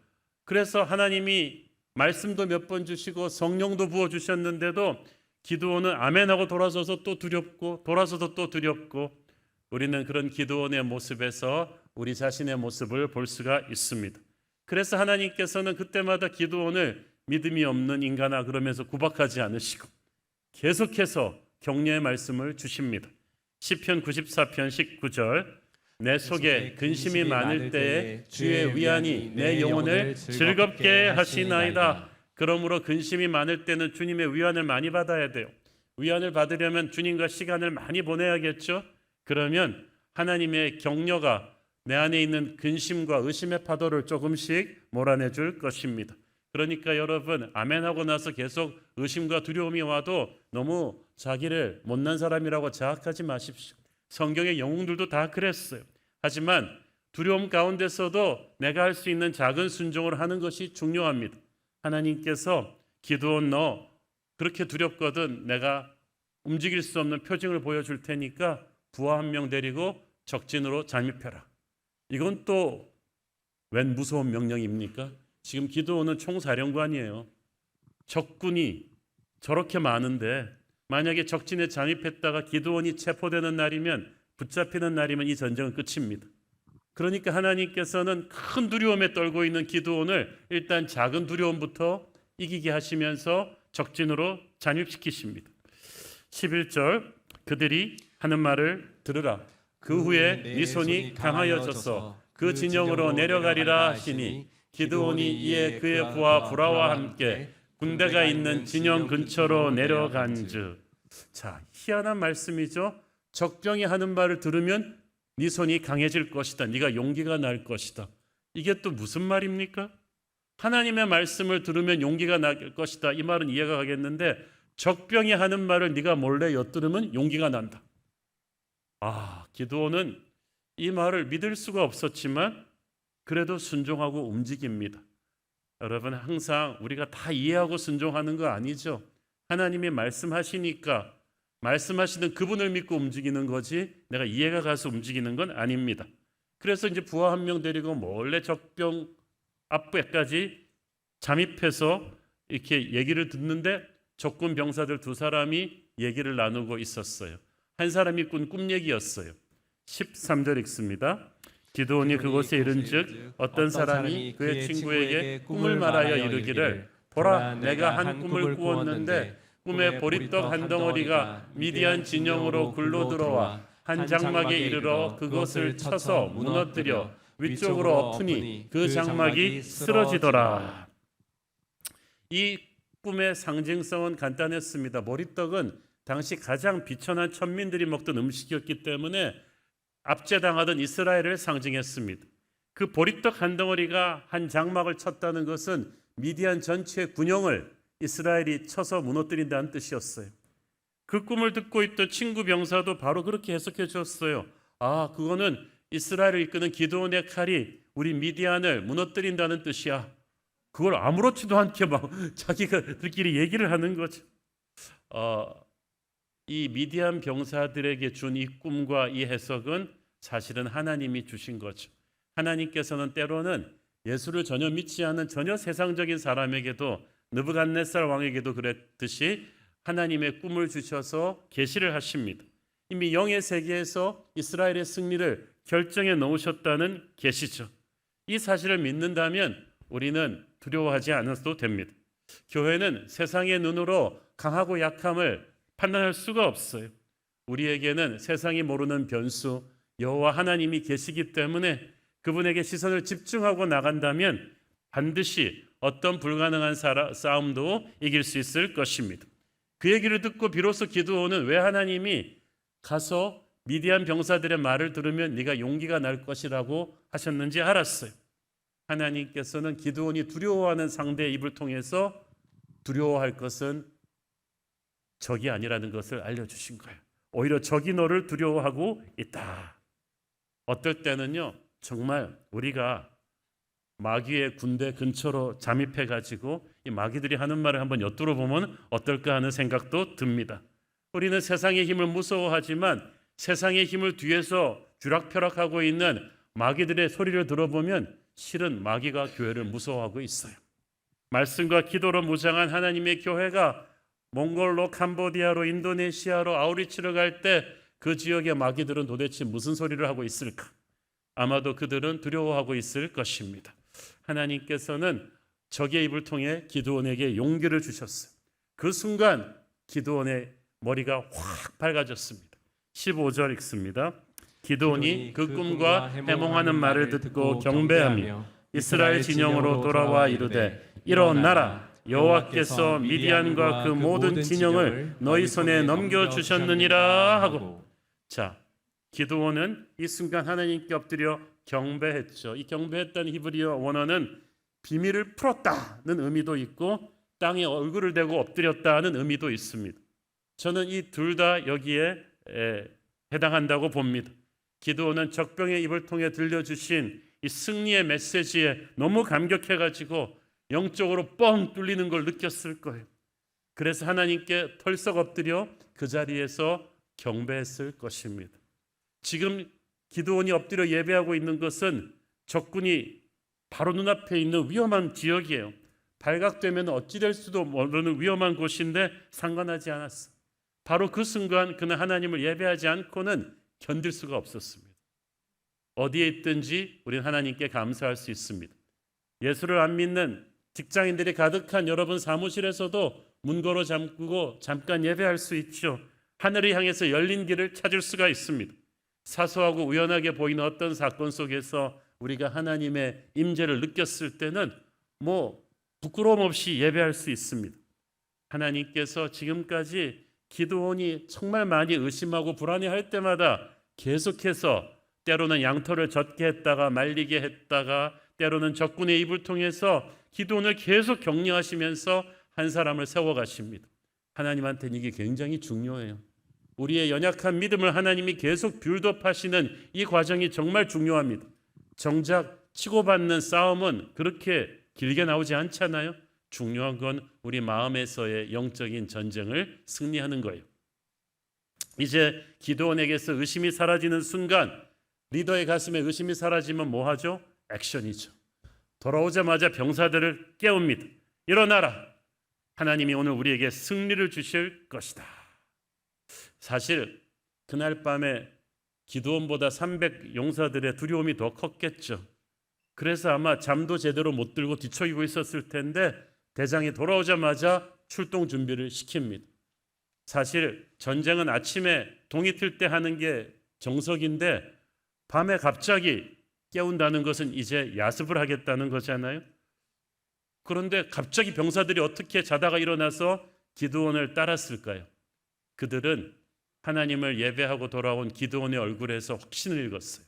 그래서 하나님이 말씀도 몇 번 주시고 성령도 부어주셨는데도 기드온은 아멘하고 돌아서서 또 두렵고 돌아서서 또 두렵고, 우리는 그런 기드온의 모습에서 우리 자신의 모습을 볼 수가 있습니다. 그래서 하나님께서는 그때마다 기드온을 믿음이 없는 인간아 그러면서 구박하지 않으시고 계속해서 격려의 말씀을 주십니다. 시편 94편 19절, 내 속에 근심이 많을 때에 주의 위안이 내 영혼을 즐겁게 하시나이다. 그러므로 근심이 많을 때는 주님의 위안을 많이 받아야 돼요. 위안을 받으려면 주님과 시간을 많이 보내야겠죠. 그러면 하나님의 격려가 내 안에 있는 근심과 의심의 파도를 조금씩 몰아내 줄 것입니다. 그러니까 여러분, 아멘하고 나서 계속 의심과 두려움이 와도 너무 자기를 못난 사람이라고 자학하지 마십시오. 성경의 영웅들도 다 그랬어요. 하지만 두려움 가운데서도 내가 할 수 있는 작은 순종을 하는 것이 중요합니다. 하나님께서 기드온 너 그렇게 두렵거든 내가 움직일 수 없는 표징을 보여줄 테니까 부하 한 명 데리고 적진으로 잠입해라. 이건 또 웬 무서운 명령입니까? 지금 기드온은 총사령관이에요. 적군이 저렇게 많은데 만약에 적진에 잠입했다가 기드온이 체포되는 날이면, 붙잡히는 날이면 이 전쟁은 끝입니다. 그러니까 하나님께서는 큰 두려움에 떨고 있는 기드온을 일단 작은 두려움부터 이기게 하시면서 적진으로 잠입시키십니다. 11절, 그들이 하는 말을 들으라. 그 후에 네 손이 강하여져서 그 진영으로 내려가리라 하시니 기드온이 이에 그의 부하 브라와 함께 군대가 있는 진영 근처로 내려간즉. 자, 희한한 말씀이죠. 적병이 하는 말을 들으면 네 손이 강해질 것이다. 네가 용기가 날 것이다. 이게 또 무슨 말입니까? 하나님의 말씀을 들으면 용기가 날 것이다. 이 말은 이해가 가겠는데 적병이 하는 말을 네가 몰래 엿들으면 용기가 난다. 기드온은 이 말을 믿을 수가 없었지만 그래도 순종하고 움직입니다. 여러분, 항상 우리가 다 이해하고 순종하는 거 아니죠. 하나님이 말씀하시니까 말씀하시는 그분을 믿고 움직이는 거지 내가 이해가 가서 움직이는 건 아닙니다. 그래서 이제 부하 한 명 데리고 몰래 적병 앞에까지 잠입해서 이렇게 얘기를 듣는데 적군 병사들 두 사람이 얘기를 나누고 있었어요. 한 사람이 꾼 꿈 얘기였어요. 13절 읽습니다. 기드온이 그곳에 이른즉 어떤 사람이 그의 친구에게 꿈을 말하여 이르기를, 보라, 내가 한 꿈을 꾸었는데 꿈에 보리떡 한 덩어리가 미디안 진영으로 굴러 들어와 한 장막에 이르러 그것을 쳐서 무너뜨려 위쪽으로 엎으니 그 장막이 쓰러지더라. 이 꿈의 상징성은 간단했습니다. 보리떡은 당시 가장 비천한 천민들이 먹던 음식이었기 때문에 압제당하던 이스라엘을 상징했습니다. 그 보리떡 한 덩어리가 한 장막을 쳤다는 것은 미디안 전체의 군영을 이스라엘이 쳐서 무너뜨린다는 뜻이었어요. 그 꿈을 듣고 있던 친구 병사도 바로 그렇게 해석해 주었어요. 아, 그거는 이스라엘을 이끄는 기드온의 칼이 우리 미디안을 무너뜨린다는 뜻이야. 그걸 아무렇지도 않게 막 자기들끼리 얘기를 하는 거죠. 이 미디안 병사들에게 준 이 꿈과 이 해석은 사실은 하나님이 주신 거죠. 하나님께서는 때로는 예수를 전혀 믿지 않는 전혀 세상적인 사람에게도, 느부갓네살 왕에게도 그랬듯이 하나님의 꿈을 주셔서 계시를 하십니다. 이미 영의 세계에서 이스라엘의 승리를 결정해 놓으셨다는 계시죠. 이 사실을 믿는다면 우리는 두려워하지 않아도 됩니다. 교회는 세상의 눈으로 강하고 약함을 판단할 수가 없어요. 우리에게는 세상이 모르는 변수, 여호와 하나님이 계시기 때문에 그분에게 시선을 집중하고 나간다면 반드시 어떤 불가능한 싸움도 이길 수 있을 것입니다. 그 얘기를 듣고 비로소 기드온은 왜 하나님이 가서 미디안 병사들의 말을 들으면 네가 용기가 날 것이라고 하셨는지 알았어요. 하나님께서는 기드온이 두려워하는 상대의 입을 통해서 두려워할 것은 적이 아니라는 것을 알려주신 거예요. 오히려 적이 너를 두려워하고 있다. 어떨 때는요, 정말 우리가 마귀의 군대 근처로 잠입해가지고 이 마귀들이 하는 말을 한번 엿들어 보면 어떨까 하는 생각도 듭니다. 우리는 세상의 힘을 무서워하지만 세상의 힘을 뒤에서 쥐락펴락하고 있는 마귀들의 소리를 들어보면 실은 마귀가 교회를 무서워하고 있어요. 말씀과 기도로 무장한 하나님의 교회가 몽골로, 캄보디아로, 인도네시아로 아우리치를 갈 때 그 지역의 마귀들은 도대체 무슨 소리를 하고 있을까? 아마도 그들은 두려워하고 있을 것입니다. 하나님께서는 적의 입을 통해 기드온에게 용기를 주셨어요. 그 순간 기드온의 머리가 확 밝아졌습니다. 15절 읽습니다. 기드온이 그 꿈과 해몽하는 말을 듣고 경배하며 이스라엘 진영으로 돌아와 이르되 일어나라, 여호와께서 미디안과 그 모든 진영을 너희 손에 넘겨주셨느니라 하고. 자, 기드온은 이 순간 하나님께 엎드려 경배했죠. 이 경배했다는 히브리어 원어는 비밀을 풀었다는 의미도 있고 땅에 얼굴을 대고 엎드렸다는 의미도 있습니다. 저는 이 둘 다 여기에 해당한다고 봅니다. 기드온은 적병의 입을 통해 들려주신 이 승리의 메시지에 너무 감격해가지고 영적으로 뻥 뚫리는 걸 느꼈을 거예요. 그래서 하나님께 털썩 엎드려 그 자리에서 경배했을 것입니다. 지금 기드온이 엎드려 예배하고 있는 것은 적군이 바로 눈앞에 있는 위험한 지역이에요. 발각되면 어찌 될 수도 모르는 위험한 곳인데 상관하지 않았어. 바로 그 순간 그는 하나님을 예배하지 않고는 견딜 수가 없었습니다. 어디에 있든지 우리는 하나님께 감사할 수 있습니다. 예수를 안 믿는 직장인들이 가득한 여러분 사무실에서도 문 걸어 잠그고 잠깐 예배할 수 있죠. 하늘을 향해서 열린 길을 찾을 수가 있습니다. 사소하고 우연하게 보이는 어떤 사건 속에서 우리가 하나님의 임재를 느꼈을 때는 부끄러움 없이 예배할 수 있습니다. 하나님께서 지금까지 기드온이 정말 많이 의심하고 불안해할 때마다 계속해서 때로는 양털을 젖게 했다가 말리게 했다가 때로는 적군의 입을 통해서 기드온을 계속 격려하시면서 한 사람을 세워가십니다. 하나님한테는 이게 굉장히 중요해요. 우리의 연약한 믿음을 하나님이 계속 빌드업하시는 이 과정이 정말 중요합니다. 정작 치고받는 싸움은 그렇게 길게 나오지 않잖아요. 중요한 건 우리 마음에서의 영적인 전쟁을 승리하는 거예요. 이제 기드온에게서 의심이 사라지는 순간 리더의 가슴에 의심이 사라지면 뭐 하죠? 액션이죠. 돌아오자마자 병사들을 깨웁니다. 일어나라. 하나님이 오늘 우리에게 승리를 주실 것이다. 사실 그날 밤에 기드온보다 300 용사들의 두려움이 더 컸겠죠. 그래서 아마 잠도 제대로 못 들고 뒤척이고 있었을 텐데 대장이 돌아오자마자 출동 준비를 시킵니다. 사실 전쟁은 아침에 동이 틀 때 하는 게 정석인데 밤에 갑자기 깨운다는 것은 이제 야습을 하겠다는 거잖아요. 그런데 갑자기 병사들이 어떻게 자다가 일어나서 기드온을 따랐을까요? 그들은 하나님을 예배하고 돌아온 기드온의 얼굴에서 확신을 읽었어요.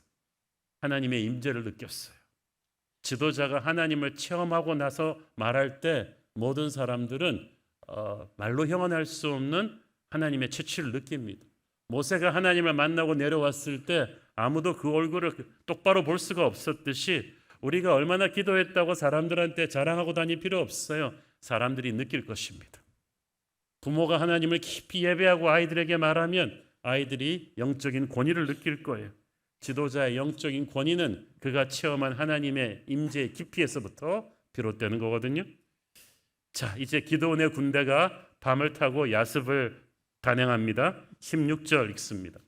하나님의 임재를 느꼈어요. 지도자가 하나님을 체험하고 나서 말할 때 모든 사람들은 말로 형언할 수 없는 하나님의 채취를 느낍니다. 모세가 하나님을 만나고 내려왔을 때 아무도 그 얼굴을 똑바로 볼 수가 없었듯이 우리가 얼마나 기도했다고 사람들한테 자랑하고 다닐 필요 없어요. 사람들이 느낄 것입니다. 부모가 하나님을 깊이 예배하고 아이들에게 말하면 아이들이 영적인 권위를 느낄 거예요. 지도자의 영적인 권위는 그가 체험한 하나님의 임재의 깊이에서부터 비롯되는 거거든요. 자, 이제 기드온의 군대가 밤을 타고 야습을 단행합니다. 16절 읽습니다.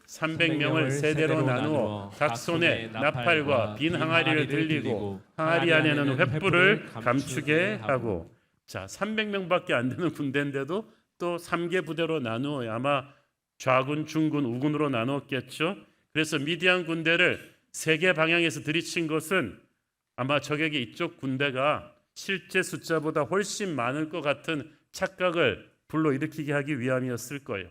300명을 세대로 나누어 각 손에 나팔과 빈 항아리를 들리고 항아리 안에는 횃불을 감추게 하고. 자, 300명밖에 안 되는 군대인데도 또 3개 부대로 나누어요. 아마 좌군, 중군, 우군으로 나누었겠죠. 그래서 미디안 군대를 3개 방향에서 들이친 것은 아마 적에게 이쪽 군대가 실제 숫자보다 훨씬 많을 것 같은 착각을 불러일으키게 하기 위함이었을 거예요.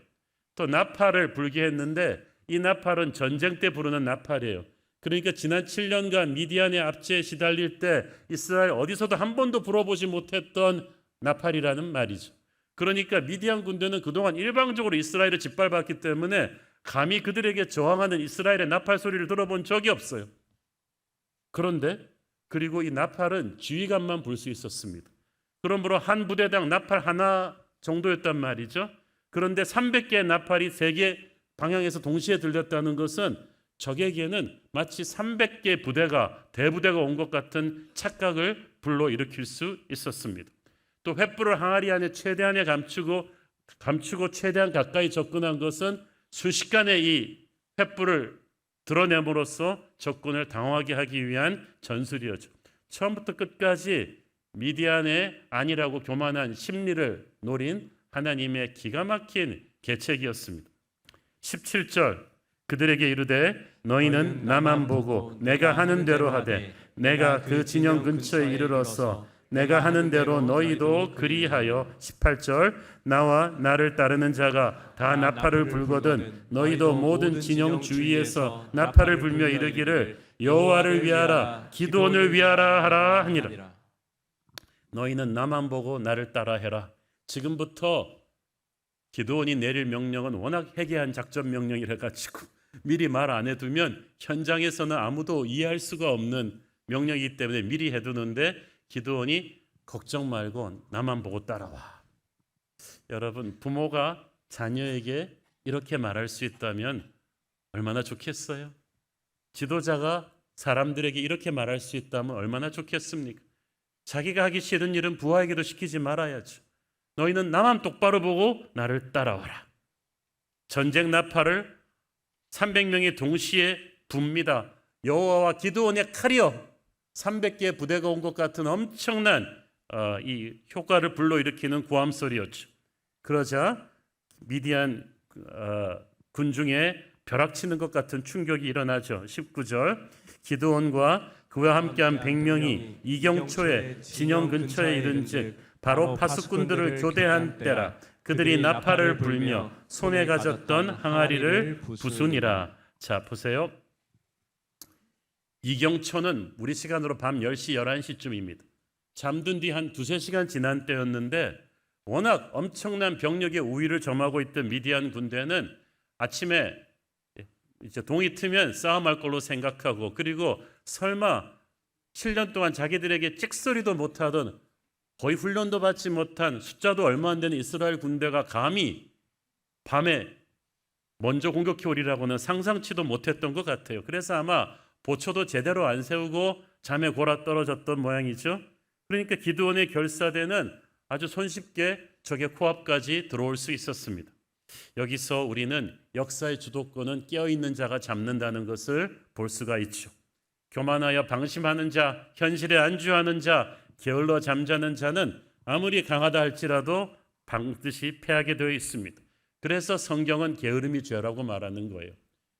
또 나팔을 불게 했는데 이 나팔은 전쟁 때 부르는 나팔이에요. 그러니까 지난 7년간 미디안의 압제에 시달릴 때 이스라엘 어디서도 한 번도 불어보지 못했던 나팔이라는 말이죠. 그러니까 미디안 군대는 그동안 일방적으로 이스라엘을 짓밟았기 때문에 감히 그들에게 저항하는 이스라엘의 나팔 소리를 들어본 적이 없어요. 그런데 그리고 이 나팔은 지휘관만 불 수 있었습니다. 그러므로 한 부대당 나팔 하나 정도였단 말이죠. 그런데 300개의 나팔이 3개 방향에서 동시에 들렸다는 것은 적에게는 마치 300개 부대가 대부대가 온 것 같은 착각을 불러일으킬 수 있었습니다. 또 횃불을 항아리 안에 최대한에 감추고 최대한 가까이 접근한 것은 순식간에 이 횃불을 드러냄으로써 적군을 당황하게 하기 위한 전술이었죠. 처음부터 끝까지 미디안의 아니라고 교만한 심리를 노린 하나님의 기가 막힌 계책이었습니다. 17절 그들에게 이르되 너희는 나만 보고 내가 하는 대로 하되 내가 그 진영 근처에 이르러서 내가 하는 대로 너희도 그리하여. 18절 나와 나를 따르는 자가 다 나팔을 불거든 너희도 모든 진영 주위에서 나팔을 불며 이르기를 여호와를 위하라 기드온을 위하라 하라 하니라. 너희는 나만 보고 나를 따라해라. 지금부터 기드온이 내릴 명령은 워낙 해괴한 작전 명령이라 가지고 미리 말 안 해두면 현장에서는 아무도 이해할 수가 없는 명령이기 때문에 미리 해두는데 기드온이 걱정 말고 나만 보고 따라와. 여러분, 부모가 자녀에게 이렇게 말할 수 있다면 얼마나 좋겠어요? 지도자가 사람들에게 이렇게 말할 수 있다면 얼마나 좋겠습니까? 자기가 하기 싫은 일은 부하에게도 시키지 말아야죠. 너희는 나만 똑바로 보고 나를 따라와라. 전쟁 나팔을 300명이 동시에 붑니다. 여호와와 기드온의 칼이여. 300개의 부대가 온 것 같은 엄청난 이 효과를 불러일으키는 고함 소리였죠. 그러자 미디안 군중에 벼락치는 것 같은 충격이 일어나죠. 19절 기드온과 그와 함께한 100명이 이경초에 진영 근처에 이른즉 바로 파수꾼들을 교대한 때라. 그들이 나팔을 불며 손에 가졌던 항아리를 부수니라. 자, 보세요. 이경초는 우리 시간으로 밤 10시, 11시쯤입니다. 잠든 뒤 한 2-3시간 지난 때였는데 워낙 엄청난 병력의 우위를 점하고 있던 미디안 군대는 아침에 이제 동이 트면 싸움할 걸로 생각하고, 그리고 설마 7년 동안 자기들에게 찍소리도 못하던, 거의 훈련도 받지 못한, 숫자도 얼마 안 되는 이스라엘 군대가 감히 밤에 먼저 공격해 오리라고는 상상치도 못했던 것 같아요. 그래서 아마 보초도 제대로 안 세우고 잠에 골아 떨어졌던 모양이죠. 그러니까 기드온의 결사대는 아주 손쉽게 적의 코앞까지 들어올 수 있었습니다. 여기서 우리는 역사의 주도권은 깨어있는 자가 잡는다는 것을 볼 수가 있죠. 교만하여 방심하는 자, 현실에 안주하는 자, 게을러 잠자는 자는 아무리 강하다 할지라도 반드시 패하게 되어 있습니다. 그래서 성경은 게으름이 죄라고 말하는 거예요.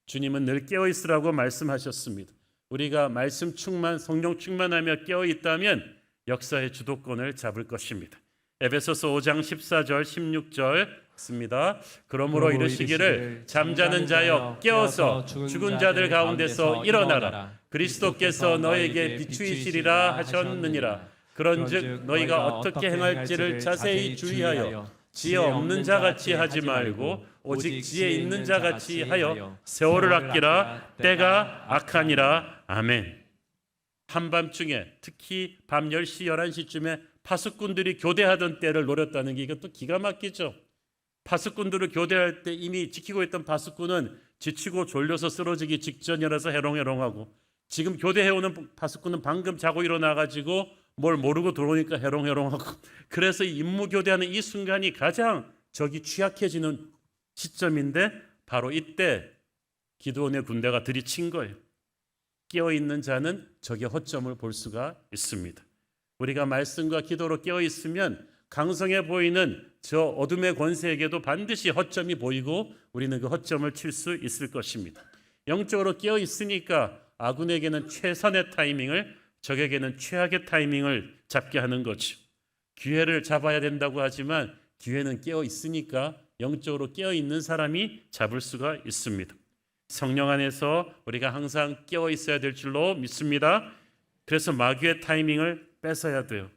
주님은 늘 깨어있으라고 말씀하셨습니다. 우리가 말씀 충만, 성령 충만하며 깨어있다면 역사의 주도권을 잡을 것입니다. 에베소서 5장 14절 16절 씁니다. 그러므로 이르시기를 잠자는 자여 깨어서 죽은 자들 가운데서 일어나라. 그리스도께서 너에게 비추이시리라 하셨느니라. 그런즉 너희가 어떻게 행할지를 자세히 주의하여 지혜 없는 자 같이 하지 말고 오직 지혜 있는 자 같이 하여 세월을 아끼라. 때가 악하니라. 아멘. 한밤중에 특히 밤 10시 11시쯤에 파수꾼들이 교대하던 때를 노렸다는 게 이것도 기가 막히죠. 파수꾼들을 교대할 때 이미 지키고 있던 파수꾼은 지치고 졸려서 쓰러지기 직전이라서 해롱해롱하고, 지금 교대해오는 파수꾼은 방금 자고 일어나가지고 뭘 모르고 들어오니까 해롱해롱하고, 그래서 임무 교대하는 이 순간이 가장 적이 취약해지는 시점인데 바로 이때 기드온의 군대가 들이친 거예요. 깨어있는 자는 적의 허점을 볼 수가 있습니다. 우리가 말씀과 기도로 깨어있으면 강성해 보이는 저 어둠의 권세에게도 반드시 허점이 보이고 우리는 그 허점을 칠 수 있을 것입니다. 영적으로 깨어있으니까 아군에게는 최선의 타이밍을, 적에게는 최악의 타이밍을 잡게 하는 거죠. 기회를 잡아야 된다고 하지만 기회는 깨어있으니까 영적으로 깨어있는 사람이 잡을 수가 있습니다. 성령 안에서 우리가 항상 깨어 있어야 될 줄로 믿습니다. 그래서 마귀의 타이밍을 뺏어야 돼요.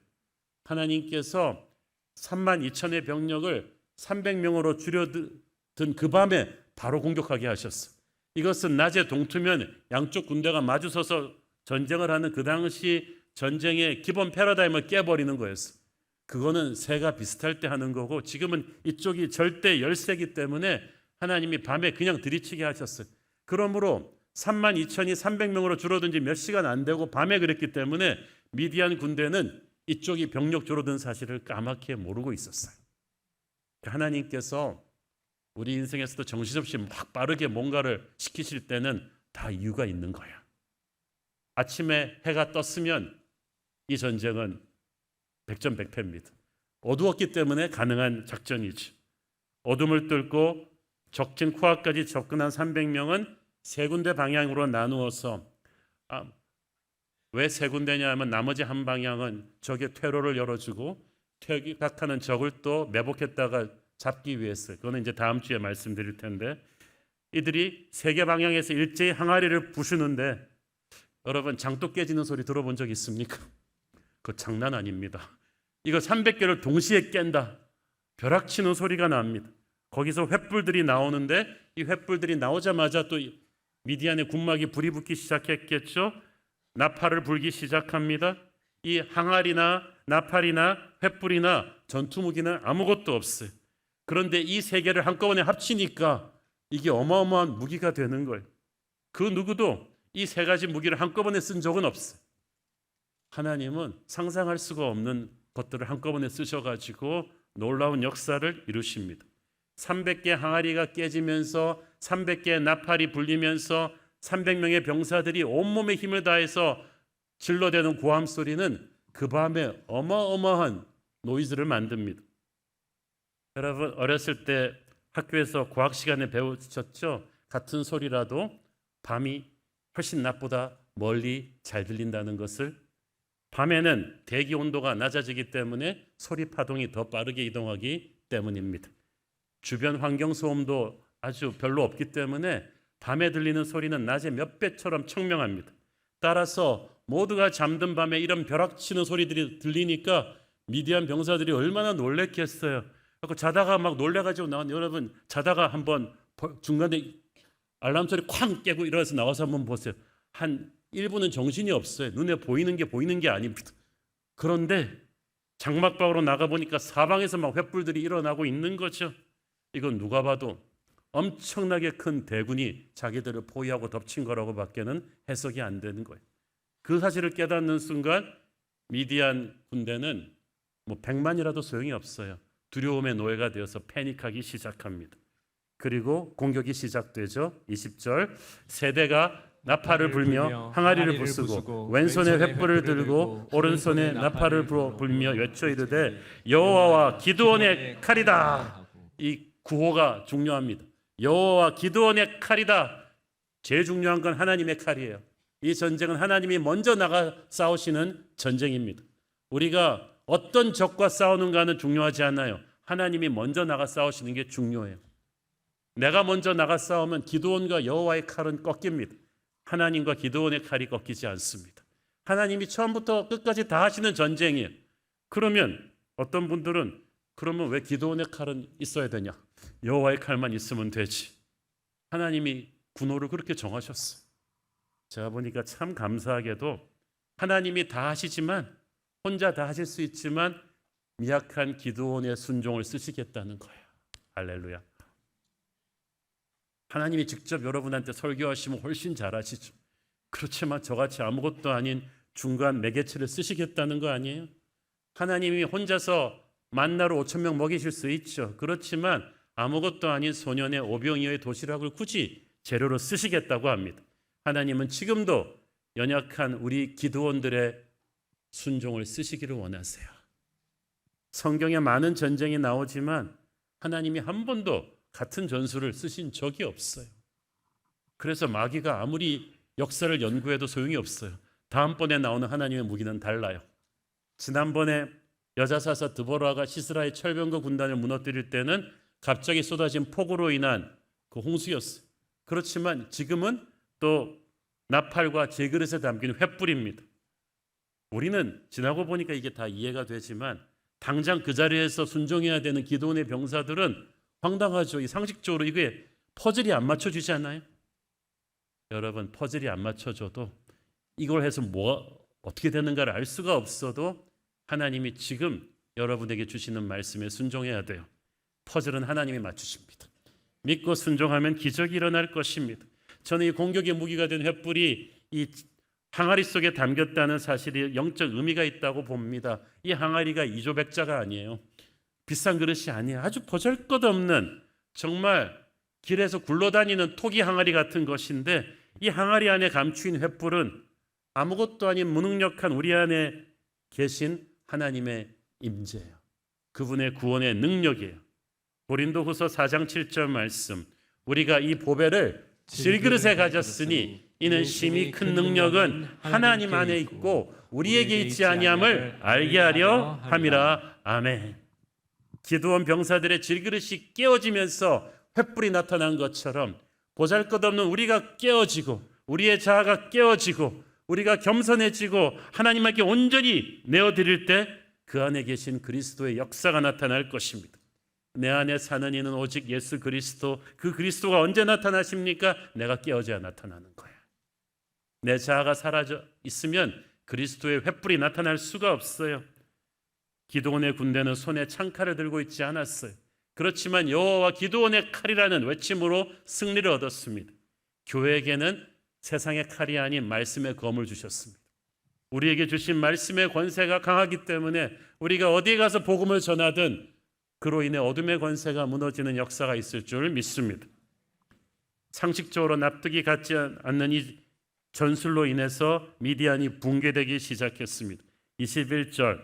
하나님께서 32,000의 병력을 300명으로 줄여든 그 밤에 바로 공격하게 하셨어. 이것은 낮에 동트면 양쪽 군대가 마주서서 전쟁을 하는 그 당시 전쟁의 기본 패러다임을 깨버리는 거였어. 그거는 새가 비슷할 때 하는 거고, 지금은 이쪽이 절대 열세기 때문에 하나님이 밤에 그냥 들이치게 하셨어요. 그러므로 32,000이 300명으로 줄어든 지 몇 시간 안 되고 밤에 그랬기 때문에 미디안 군대는 이쪽이 병력 줄어든 사실을 까맣게 모르고 있었어요. 하나님께서 우리 인생에서도 정신없이 막 빠르게 뭔가를 시키실 때는 다 이유가 있는 거야. 아침에 해가 떴으면 이 전쟁은 백전백패입니다. 어두웠기 때문에 가능한 작전이죠. 어둠을 뚫고 적진 코앞까지 접근한 300명은 세 군데 방향으로 나누어서, 왜 세 군데냐 하면 나머지 한 방향은 적의 퇴로를 열어주고 퇴각하는 적을 또 매복했다가 잡기 위해서, 그거는 이제 다음 주에 말씀드릴 텐데, 이들이 세 개 방향에서 일제히 항아리를 부수는데 여러분 장독 깨지는 소리 들어본 적 있습니까? 그거 장난 아닙니다. 이거 300개를 동시에 깬다. 벼락치는 소리가 납니다. 거기서 횃불들이 나오는데 이 횃불들이 나오자마자 또 미디안의 군막이 불이 붙기 시작했겠죠. 나팔을 불기 시작합니다. 이 항아리나 나팔이나 횃불이나 전투무기는 아무것도 없어요. 그런데 이 세 개를 한꺼번에 합치니까 이게 어마어마한 무기가 되는 거예요. 그 누구도 이 세 가지 무기를 한꺼번에 쓴 적은 없어요. 하나님은 상상할 수가 없는 것들을 한꺼번에 쓰셔가지고 놀라운 역사를 이루십니다. 300개 항아리가 깨지면서 300개의 나팔이 불리면서 300명의 병사들이 온몸에 힘을 다해서 질러대는 고함 소리는 그 밤에 어마어마한 노이즈를 만듭니다. 여러분 어렸을 때 학교에서 과학 시간에 배우셨죠? 같은 소리라도 밤이 훨씬 낮보다 멀리 잘 들린다는 것을. 밤에는 대기 온도가 낮아지기 때문에 소리 파동이 더 빠르게 이동하기 때문입니다. 주변 환경 소음도 아주 별로 없기 때문에 밤에 들리는 소리는 낮에 몇 배처럼 청명합니다. 따라서 모두가 잠든 밤에 이런 벼락치는 소리들이 들리니까 미디안 병사들이 얼마나 놀랬겠어요. 자다가 막 놀래가지고 여러분 자다가 한번 중간에 알람 소리 쾅 깨고 일어나서 나와서 한번 보세요. 한 1분은 정신이 없어요. 눈에 보이는 게 아닙니다. 그런데 장막방으로 나가보니까 사방에서 막 횃불들이 일어나고 있는 거죠. 이건 누가 봐도 엄청나게 큰 대군이 자기들을 포위하고 덮친 거라고 밖에는 해석이 안 되는 거예요. 그 사실을 깨닫는 순간 미디안 군대는 100만이라도 소용이 없어요. 두려움의 노예가 되어서 패닉하기 시작합니다. 그리고 공격이 시작되죠. 20절 세대가 나팔을 불며 항아리를 부수고 왼손에 횃불을 들고 오른손에 나팔을 불며 외쳐 이르되 여호와와 기드온의 칼이다. 이 구호가 중요합니다. 여호와와 기드온의 칼이다. 제일 중요한 건 하나님의 칼이에요. 이 전쟁은 하나님이 먼저 나가 싸우시는 전쟁입니다. 우리가 어떤 적과 싸우는가는 중요하지 않아요. 하나님이 먼저 나가 싸우시는 게 중요해요. 내가 먼저 나가 싸우면 기드온과 여호와의 칼은 꺾입니다. 하나님과 기드온의 칼이 꺾이지 않습니다. 하나님이 처음부터 끝까지 다 하시는 전쟁이에요. 그러면 어떤 분들은 그러면 왜 기도원의 칼은 있어야 되냐? 여호와의 칼만 있으면 되지. 하나님이 군호를 그렇게 정하셨어요. 제가 보니까 참 감사하게도 하나님이 다 하시지만 혼자 다 하실 수 있지만 미약한 기도원의 순종을 쓰시겠다는 거예요. 할렐루야. 하나님이 직접 여러분한테 설교하시면 훨씬 잘하시죠. 그렇지만 저같이 아무것도 아닌 중간 매개체를 쓰시겠다는 거 아니에요? 하나님이 혼자서 만나로 5,000명 먹이실 수 있죠. 그렇지만 아무것도 아닌 소년의 오병이어의 도시락을 굳이 재료로 쓰시겠다고 합니다. 하나님은 지금도 연약한 우리 기도원들의 순종을 쓰시기를 원하세요. 성경에 많은 전쟁이 나오지만 하나님이 한 번도 같은 전술을 쓰신 적이 없어요. 그래서 마귀가 아무리 역사를 연구해도 소용이 없어요. 다음번에 나오는 하나님의 무기는 달라요. 지난번에 여자사사 드보라가 시스라의 철병거 군단을 무너뜨릴 때는 갑자기 쏟아진 폭우로 인한 그 홍수였어요. 그렇지만 지금은 또 나팔과 제그릇에 담긴 횃불입니다. 우리는 지나고 보니까 이게 다 이해가 되지만 당장 그 자리에서 순종해야 되는 기도원의 병사들은 황당하죠. 이 상식적으로 이게 퍼즐이 안 맞춰지지 않아요? 여러분, 퍼즐이 안 맞춰져도 이걸 해서 어떻게 되는가를 알 수가 없어도 하나님이 지금 여러분에게 주시는 말씀에 순종해야 돼요. 퍼즐은 하나님이 맞추십니다. 믿고 순종하면 기적이 일어날 것입니다. 저는 이 공격의 무기가 된 횃불이 이 항아리 속에 담겼다는 사실이 영적 의미가 있다고 봅니다. 이 항아리가 이조백자가 아니에요. 비싼 그릇이 아니에요. 아주 보잘것없는 정말 길에서 굴러다니는 토기 항아리 같은 것인데 이 항아리 안에 감추인 횃불은 아무것도 아닌 무능력한 우리 안에 계신 하나님의 임재예요. 그분의 구원의 능력이에요. 고린도후서 4장 7절 말씀, 우리가 이 보배를 질그릇에 가졌으니 이는 심히 큰 능력은 하나님 안에 있고 우리에게 있지 아니함을 알게 하려 함이라. 아멘. 기도원 병사들의 질그릇이 깨어지면서 횃불이 나타난 것처럼 보잘것없는 우리가 깨어지고 우리의 자아가 깨어지고 우리가 겸손해지고 하나님께 온전히 내어드릴 때 그 안에 계신 그리스도의 역사가 나타날 것입니다. 내 안에 사는 이는 오직 예수 그리스도, 그 그리스도가 언제 나타나십니까? 내가 깨어져야 나타나는 거야. 내 자아가 사라져 있으면 그리스도의 횃불이 나타날 수가 없어요. 기도원의 군대는 손에 창칼을 들고 있지 않았어요. 그렇지만 여호와와 기도원의 칼이라는 외침으로 승리를 얻었습니다. 교회에게는 세상의 칼이 아닌 말씀의 검을 주셨습니다. 우리에게 주신 말씀의 권세가 강하기 때문에 우리가 어디에 가서 복음을 전하든 그로 인해 어둠의 권세가 무너지는 역사가 있을 줄 믿습니다. 상식적으로 납득이 갖지 않는 이 전술로 인해서 미디안이 붕괴되기 시작했습니다. 21절,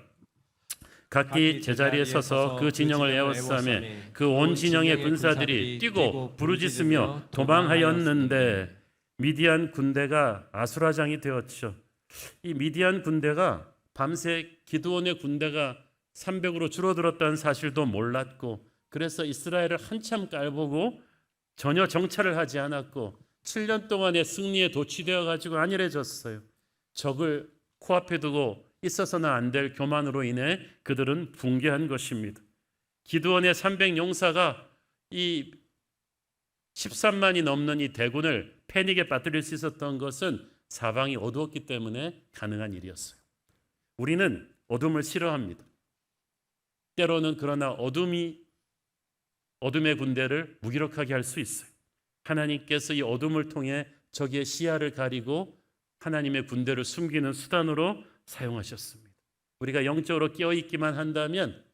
각기 제자리에 서서 그 진영을 에워싸매 그 온 진영의 군사들이 뛰고 부르짖으며 도망하였는데 미디안 군대가 아수라장이 되었죠. 이 미디안 군대가 밤새 기드온의 군대가 300으로 줄어들었다는 사실도 몰랐고, 그래서 이스라엘을 한참 깔보고 전혀 정찰을 하지 않았고 7년 동안의 승리에 도취되어 가지고 안일해졌어요. 적을 코앞에 두고 있어서는 안 될 교만으로 인해 그들은 붕괴한 것입니다. 기드온의 300용사가 이 13만이 넘는 이 대군을 패닉에 빠뜨릴 수 있었던 것은 사방이 어두웠기 때문에 가능한 일이었어요. 우리는 어둠을 싫어합니다. 때로는 그러나 어둠의 군대를 무기력하게 할 수 있어요. 하나님께서 이 어둠을 통해 적의 시야를 가리고 하나님의 군대를 숨기는 수단으로 사용하셨습니다. 우리가 영적으로 깨어있기만 한다면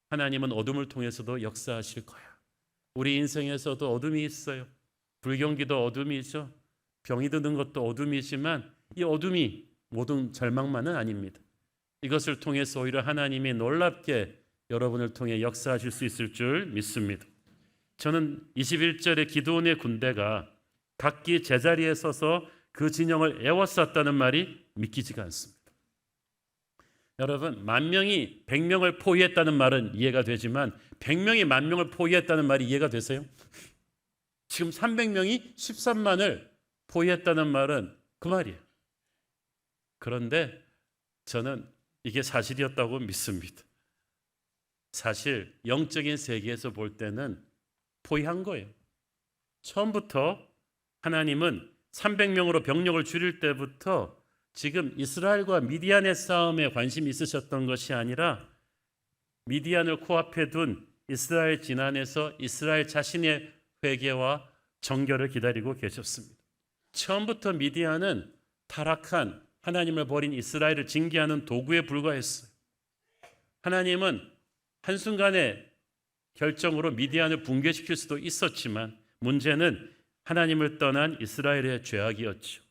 하나님은 어둠을 통해서도 역사하실 거야. 우리 인생에서도 어둠이 있어요. 불경기도 어둠이죠. 병이 드는 것도 어둠이지만 이 어둠이 모든 절망만은 아닙니다. 이것을 통해서 오히려 하나님이 놀랍게 여러분을 통해 역사하실 수 있을 줄 믿습니다. 저는 21절에 기드온의 군대가 각기 제자리에 서서 그 진영을 에워쌌다는 말이 믿기지가 않습니다. 여러분, 10,000명이 100명을 포위했다는 말은 이해가 되지만 100명이 10,000명을 포위했다는 말이 이해가 되세요? 지금 300명이 13만을 포위했다는 말은 그 말이에요. 그런데 저는 이게 사실이었다고 믿습니다. 사실 영적인 세계에서 볼 때는 포위한 거예요. 처음부터 하나님은 300명으로 병력을 줄일 때부터 지금 이스라엘과 미디안의 싸움에 관심이 있으셨던 것이 아니라 미디안을 코앞에 둔 이스라엘 진안에서 이스라엘 자신의 회개와 정결을 기다리고 계셨습니다. 처음부터 미디안은 타락한 하나님을 버린 이스라엘을 징계하는 도구에 불과했어요. 하나님은 한순간의 결정으로 미디안을 붕괴시킬 수도 있었지만 문제는 하나님을 떠난 이스라엘의 죄악이었죠.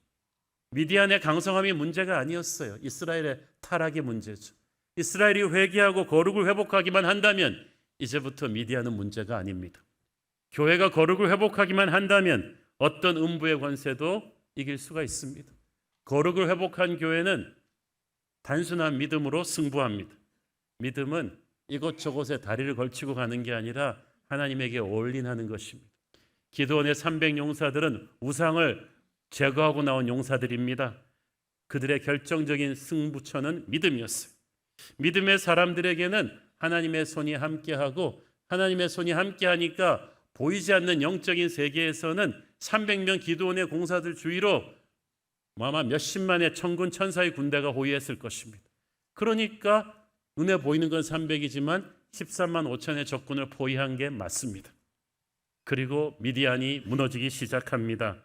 미디안의 강성함이 문제가 아니었어요. 이스라엘의 타락이 문제죠. 이스라엘이 회개하고 거룩을 회복하기만 한다면 이제부터 미디안은 문제가 아닙니다. 교회가 거룩을 회복하기만 한다면 어떤 음부의 권세도 이길 수가 있습니다. 거룩을 회복한 교회는 단순한 믿음으로 승부합니다. 믿음은 이곳저곳에 다리를 걸치고 가는 게 아니라 하나님에게 올인하는 것입니다. 기드온의 300용사들은 우상을 제거하고 나온 용사들입니다. 그들의 결정적인 승부처는 믿음이었어요. 믿음의 사람들에게는 하나님의 손이 함께하고 하나님의 손이 함께하니까 보이지 않는 영적인 세계에서는 300명 기드온의 공사들 주위로 아마 몇십만의 천군 천사의 군대가 호위했을 것입니다. 그러니까 눈에 보이는 건 300이지만 13만 5천의 적군을 포위한 게 맞습니다. 그리고 미디안이 무너지기 시작합니다.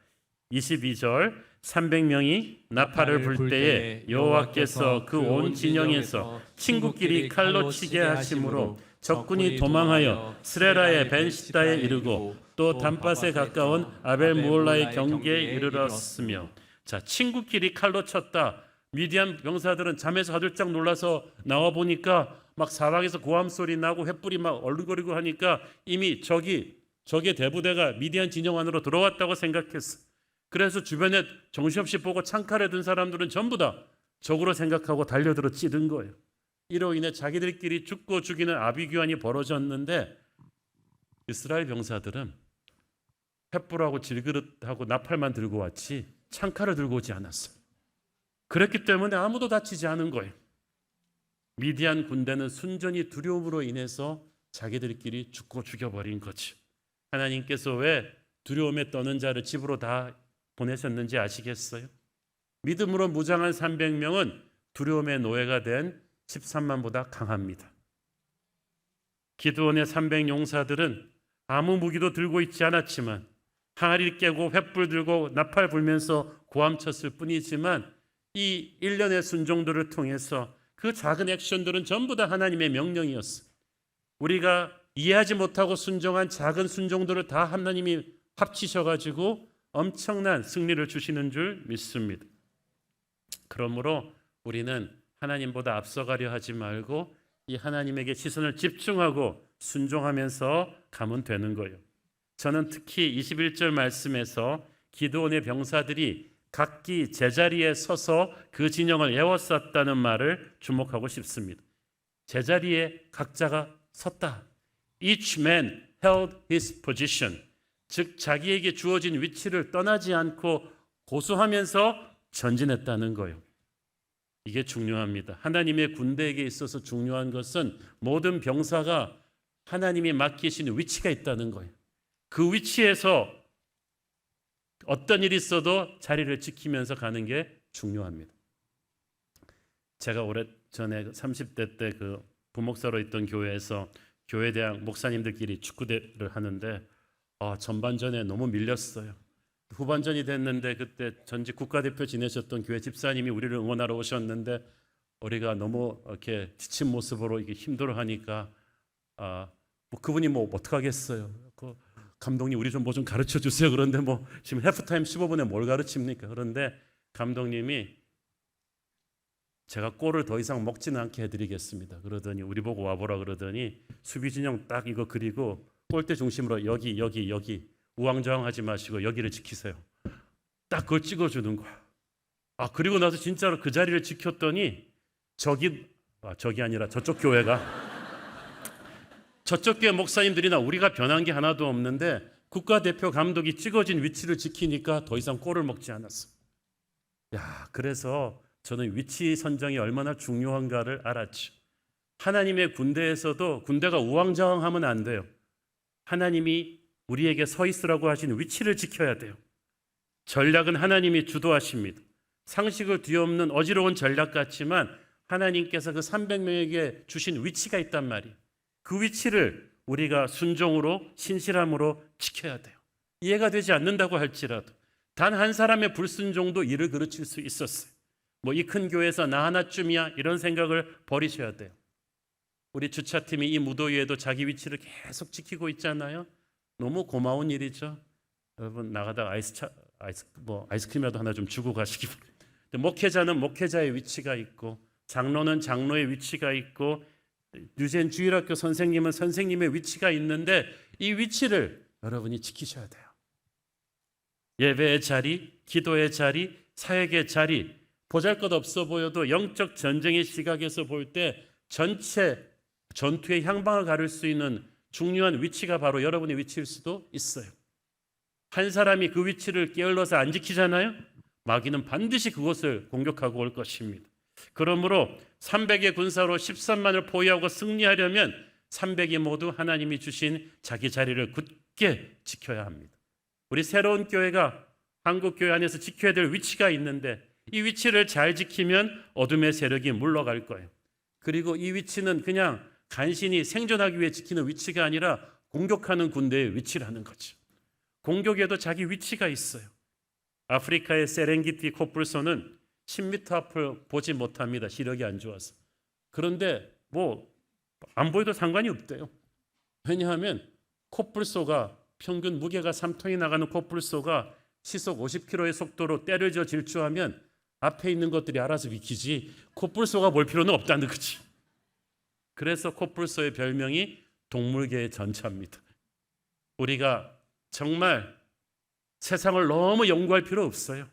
22절 300명이 나팔을 불 때에 여호와께서 그 온 진영에서 친구끼리 칼로 치게 하심으로 적군이 도망하여 스레라의 벤시다에 이르고 또 단밭에 가까운 아벨 무올라의 경계에 이르렀으며 자, 친구끼리 칼로 쳤다. 미디안 병사들은 잠에서 화들짝 놀라서 나와 보니까 막 사방에서 고함 소리 나고 횃불이 막 얼룩거리고 하니까 이미 적의 대부대가 미디안 진영 안으로 들어왔다고 생각했어. 그래서 주변에 정신없이 보고 창칼에 든 사람들은 전부 다 적으로 생각하고 달려들어 찌든 거예요. 이로 인해 자기들끼리 죽고 죽이는 아비규환이 벌어졌는데 이스라엘 병사들은 횃불하고 질그릇하고 나팔만 들고 왔지 창칼을 들고 오지 않았어요. 그랬기 때문에 아무도 다치지 않은 거예요. 미디안 군대는 순전히 두려움으로 인해서 자기들끼리 죽고 죽여버린 거지. 하나님께서 왜 두려움에 떠는 자를 집으로 다 보내셨는지 아시겠어요? 믿음으로 무장한 300명은 두려움의 노예가 된 13만보다 강합니다. 기드온의 300용사들은 아무 무기도 들고 있지 않았지만 항아리를 깨고 횃불 들고 나팔 불면서 고함쳤을 뿐이지만 이 일련의 순종들을 통해서 그 작은 액션들은 전부 다 하나님의 명령이었어요. 우리가 이해하지 못하고 순종한 작은 순종들을 다 하나님이 합치셔가지고 엄청난 승리를 주시는 줄 믿습니다. 그러므로 우리는 하나님보다 앞서가려 하지 말고 이 하나님에게 시선을 집중하고 순종하면서 가면 되는 거예요. 저는 특히 21절 말씀에서 기드온의 병사들이 각기 제자리에 서서 그 진영을 에워쌌다는 말을 주목하고 싶습니다. 제자리에 각자가 섰다. Each man held his position. 즉 자기에게 주어진 위치를 떠나지 않고 고수하면서 전진했다는 거예요. 이게 중요합니다. 하나님의 군대에게 있어서 중요한 것은 모든 병사가 하나님이 맡기신 위치가 있다는 거예요. 그 위치에서 어떤 일이 있어도 자리를 지키면서 가는 게 중요합니다. 제가 오래전에 30대 때 그 부목사로 있던 교회에서 교회대학 목사님들끼리 축구대를 하는데 전반전에 너무 밀렸어요. 후반전이 됐는데 그때 전직 국가대표 지내셨던 교회 집사님이 우리를 응원하러 오셨는데 우리가 너무 이렇게 지친 모습으로 이게 힘들어하니까 그분이 어떡하겠어요. 감독님 우리 좀 가르쳐 주세요. 그런데 지금 해프타임 15분에 뭘 가르칩니까? 그런데 감독님이 제가 골을 더 이상 먹지는 않게 해드리겠습니다. 그러더니 우리 보고 와보라 그러더니 수비 진영 딱 이거 그리고 골대 중심으로 여기 우왕좌왕하지 마시고 여기를 지키세요. 딱 그걸 찍어주는 거야. 그리고 나서 진짜로 그 자리를 지켰더니 적이 아니라 저쪽 교회가 저쪽 교회 목사님들이나 우리가 변한 게 하나도 없는데 국가대표 감독이 찍어진 위치를 지키니까 더 이상 골을 먹지 않았어. 그래서 저는 위치 선정이 얼마나 중요한가를 알았죠. 하나님의 군대에서도 군대가 우왕좌왕하면 안 돼요. 하나님이 우리에게 서 있으라고 하신 위치를 지켜야 돼요. 전략은 하나님이 주도하십니다. 상식을 뒤엎는 어지러운 전략 같지만 하나님께서 그 300명에게 주신 위치가 있단 말이에요. 그 위치를 우리가 순종으로 신실함으로 지켜야 돼요. 이해가 되지 않는다고 할지라도 단 한 사람의 불순종도 일을 그르칠 수 있었어요. 뭐 이 큰 교회에서 나 하나쯤이야 이런 생각을 버리셔야 돼요. 우리 주차팀이 이 무더위에도 자기 위치를 계속 지키고 있잖아요. 너무 고마운 일이죠. 여러분 나가다가 아이스크림이라도 하나 좀 주고 가시기 바랍니다. 목회자는 목회자의 위치가 있고 장로는 장로의 위치가 있고 유젠 주일학교 선생님은 선생님의 위치가 있는데 이 위치를 여러분이 지키셔야 돼요. 예배의 자리, 기도의 자리, 사역의 자리, 보잘것없어 보여도 영적 전쟁의 시각에서 볼 때 전체 전투의 향방을 가를 수 있는 중요한 위치가 바로 여러분의 위치일 수도 있어요. 한 사람이 그 위치를 게을러서 안 지키잖아요. 마귀는 반드시 그곳을 공격하고 올 것입니다. 그러므로 300의 군사로 13만을 포위하고 승리하려면 300이 모두 하나님이 주신 자기 자리를 굳게 지켜야 합니다. 우리 새로운 교회가 한국교회 안에서 지켜야 될 위치가 있는데 이 위치를 잘 지키면 어둠의 세력이 물러갈 거예요. 그리고 이 위치는 그냥 간신히 생존하기 위해 지키는 위치가 아니라 공격하는 군대의 위치라는 거죠. 공격에도 자기 위치가 있어요. 아프리카의 세렝게티 코뿔소는 10m 앞을 보지 못합니다. 시력이 안 좋아서. 그런데 뭐 안 보여도 상관이 없대요. 왜냐하면 코뿔소가 평균 무게가 3톤이 나가는 코뿔소가 시속 50km의 속도로 때를 져 질주하면 앞에 있는 것들이 알아서 비키지 코뿔소가 볼 필요는 없다는 거지. 그래서 코뿔소의 별명이 동물계의 전차입니다. 우리가 정말 세상을 너무 연구할 필요 없어요.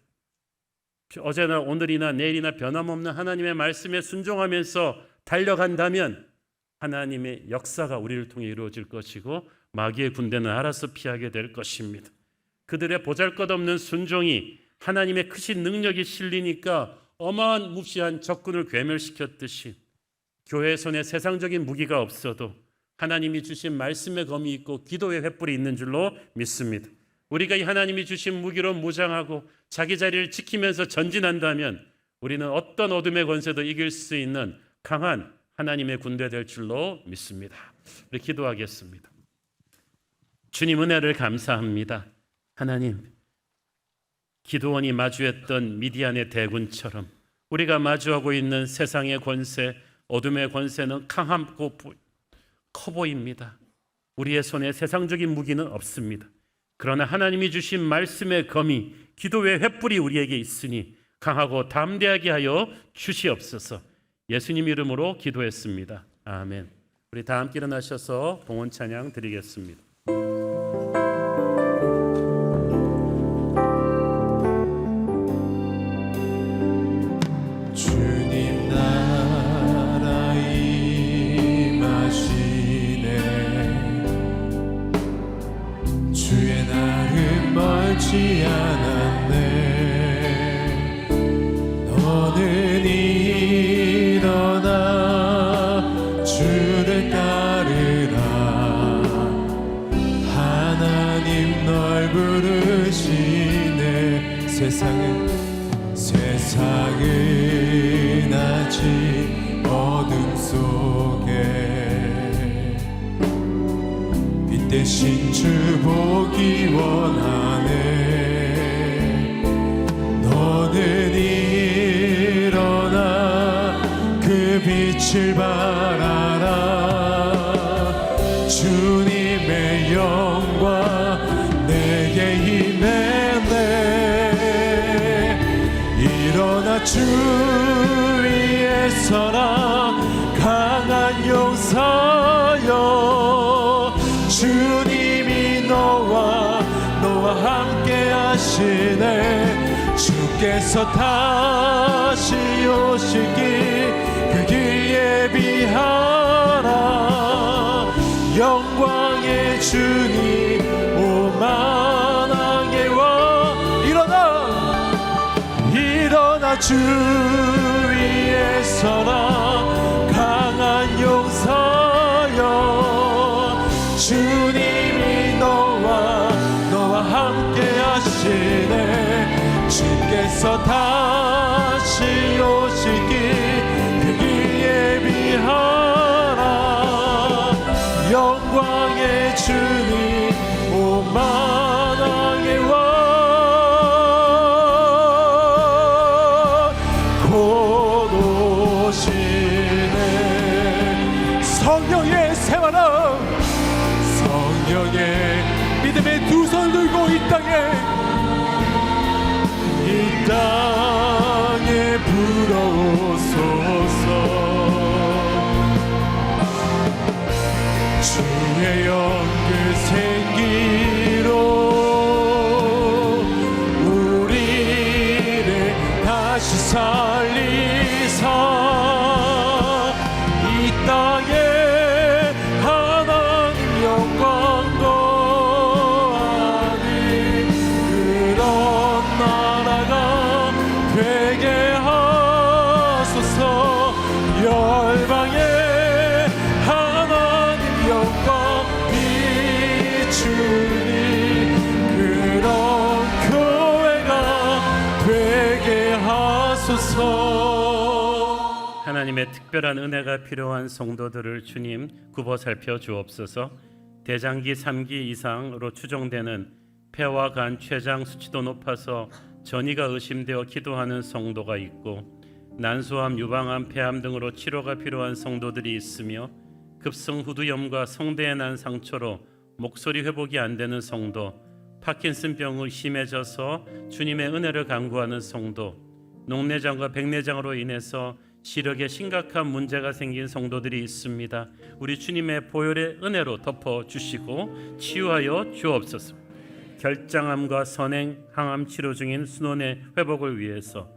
어제나 오늘이나 내일이나 변함없는 하나님의 말씀에 순종하면서 달려간다면 하나님의 역사가 우리를 통해 이루어질 것이고 마귀의 군대는 알아서 피하게 될 것입니다. 그들의 보잘것없는 순종이 하나님의 크신 능력이 실리니까 어마한 무시한 적군을 괴멸시켰듯이 교회의 손에 세상적인 무기가 없어도 하나님이 주신 말씀의 검이 있고 기도의 횃불이 있는 줄로 믿습니다. 우리가 이 하나님이 주신 무기로 무장하고 자기 자리를 지키면서 전진한다면 우리는 어떤 어둠의 권세도 이길 수 있는 강한 하나님의 군대 될 줄로 믿습니다. 우리 기도하겠습니다. 주님 은혜를 감사합니다. 하나님, 기드온이 마주했던 미디안의 대군처럼 우리가 마주하고 있는 세상의 권세, 어둠의 권세는 강하고 커 보입니다. 우리의 손에 세상적인 무기는 없습니다. 그러나 하나님이 주신 말씀의 검이 기도의 횃불이 우리에게 있으니 강하고 담대하게 하여 주시옵소서. 예수님 이름으로 기도했습니다. 아멘. 우리 다 함께 일어나셔서 봉헌 찬양 드리겠습니다. 주님 나라 임하시네 주의 날은 멀지 않았네 너는 일어나 주를 따르라 하나님 널 부르시네 세상은 아직 어둠 속에 빛 대신 주 보기 원하네 너는 일어나 그 빛을 바라라 주님의 영광 내게 임했네 일어나 주 위에 서라 강한 용사여 주님이 너와 함께 하시네 주께서 다시 오실 길 그 길 예비하라 영광의 주님 오만하게 와 일어나 주 서라 강한 용사여 주님이 너와 함께 하시네 주께서 다시 오시기 그길 예비하라 영광의 주님 오 만왕의 왕 곧 오시네 성령의 세마라 성령의 믿음의 두 손을 들고 이 땅에 불어오소서 주의 영그 생기로 우리를 다시 살리사 이 땅에 하나님 영광 거하니 그런 나라가 되게 하소서 열방에 하나님 영광 비추니 그런 교회가 되게 하소서. 하나님의 특별한 은혜가 필요한 성도들을 주님 굽어 살펴 주옵소서. 대장기 3기 이상으로 추정되는 폐와 간 췌장 수치도 높아서 전이가 의심되어 기도하는 성도가 있고 난소암, 유방암, 폐암 등으로 치료가 필요한 성도들이 있으며 급성 후두염과 성대에 난 상처로 목소리 회복이 안 되는 성도, 파킨슨병이 심해져서 주님의 은혜를 간구하는 성도, 녹내장과 백내장으로 인해서 시력에 심각한 문제가 생긴 성도들이 있습니다. 우리 주님의 보혈의 은혜로 덮어주시고 치유하여 주옵소서. 결장암과 선행, 항암 치료 중인 순원의 회복을 위해서,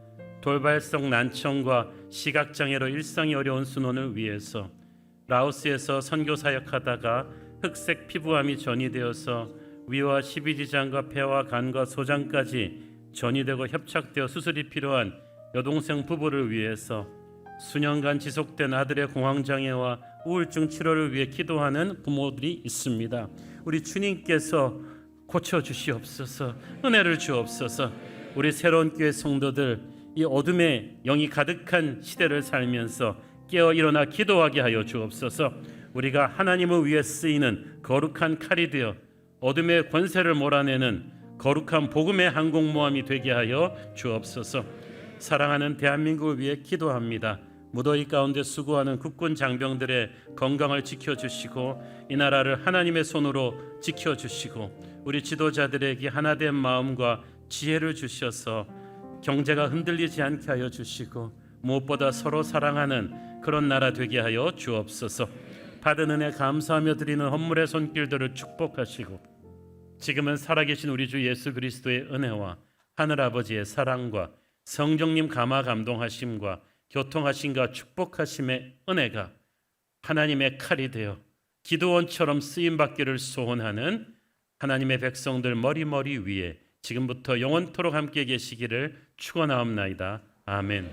돌발성 난청과 시각장애로 일상이 어려운 순원을 위해서, 라오스에서 선교 사역하다가 흑색 피부암이 전이되어서 위와 십이지장과 폐와 간과 소장까지 전이되고 협착되어 수술이 필요한 여동생 부부를 위해서, 수년간 지속된 아들의 공황장애와 우울증 치료를 위해 기도하는 부모들이 있습니다. 우리 주님께서 고쳐주시옵소서. 은혜를 주옵소서. 우리 새로운 교회 성도들 이 어둠의 영이 가득한 시대를 살면서 깨어 일어나 기도하게 하여 주옵소서. 우리가 하나님을 위해 쓰이는 거룩한 칼이 되어 어둠의 권세를 몰아내는 거룩한 복음의 항공모함이 되게 하여 주옵소서. 사랑하는 대한민국을 위해 기도합니다. 무더위 가운데 수고하는 국군 장병들의 건강을 지켜주시고 이 나라를 하나님의 손으로 지켜주시고 우리 지도자들에게 하나된 마음과 지혜를 주셔서 경제가 흔들리지 않게 하여 주시고 무엇보다 서로 사랑하는 그런 나라 되게 하여 주옵소서. 받은 은혜 감사하며 드리는 헌물의 손길들을 축복하시고 지금은 살아계신 우리 주 예수 그리스도의 은혜와 하늘아버지의 사랑과 성령님 감화 감동하심과 교통하심과 축복하심의 은혜가 하나님의 칼이 되어 기도원처럼 쓰임받기를 소원하는 하나님의 백성들 머리머리 위에 지금부터 영원토록 함께 계시기를 축원하옵나이다. 아멘.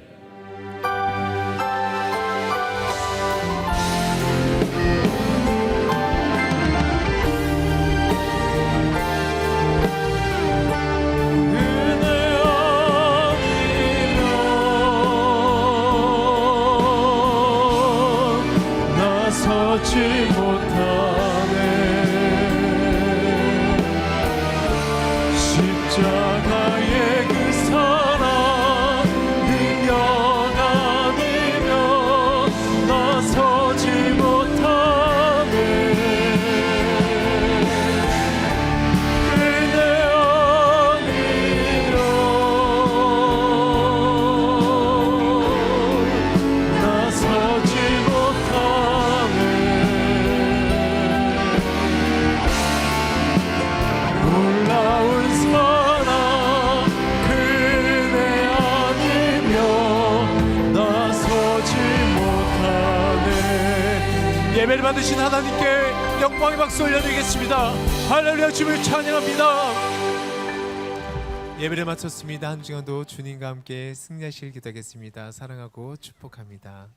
서지 못하네 십자가의 그 사랑 능력 아니면 나서지 못하네 그대 아니면 나서지 못하네 놀라운 사랑 그대 아니면 나서지 못하네. 예배를 받으신 하나님께 영광의 박수 올려드리겠습니다. 할렐루야. 주님을 찬양합니다. 예배를 마쳤습니다. 한 주간도 주님과 함께 승리하시길 기도하겠습니다. 사랑하고 축복합니다.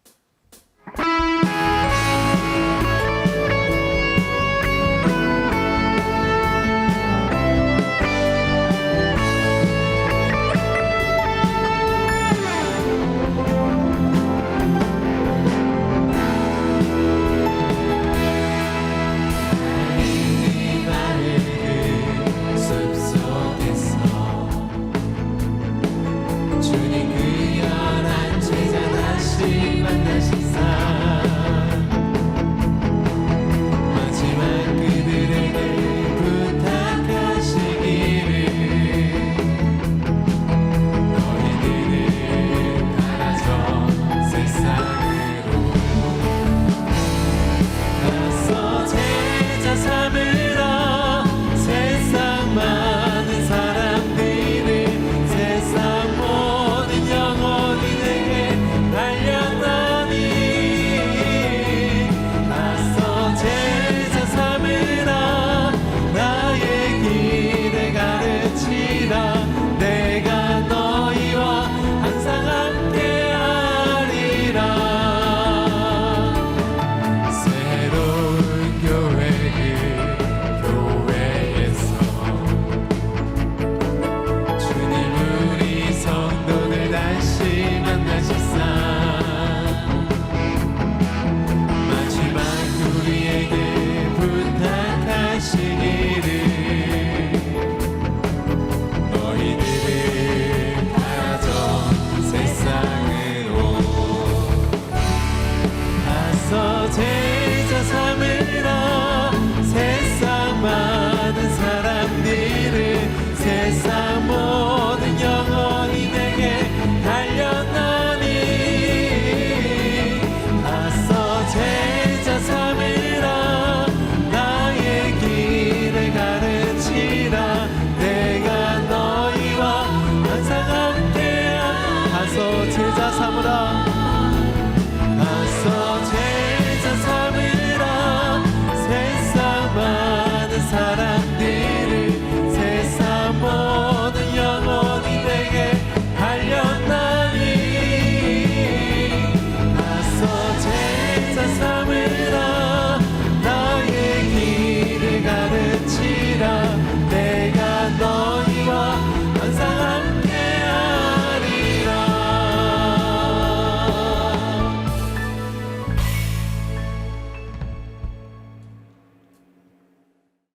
세상으로 가서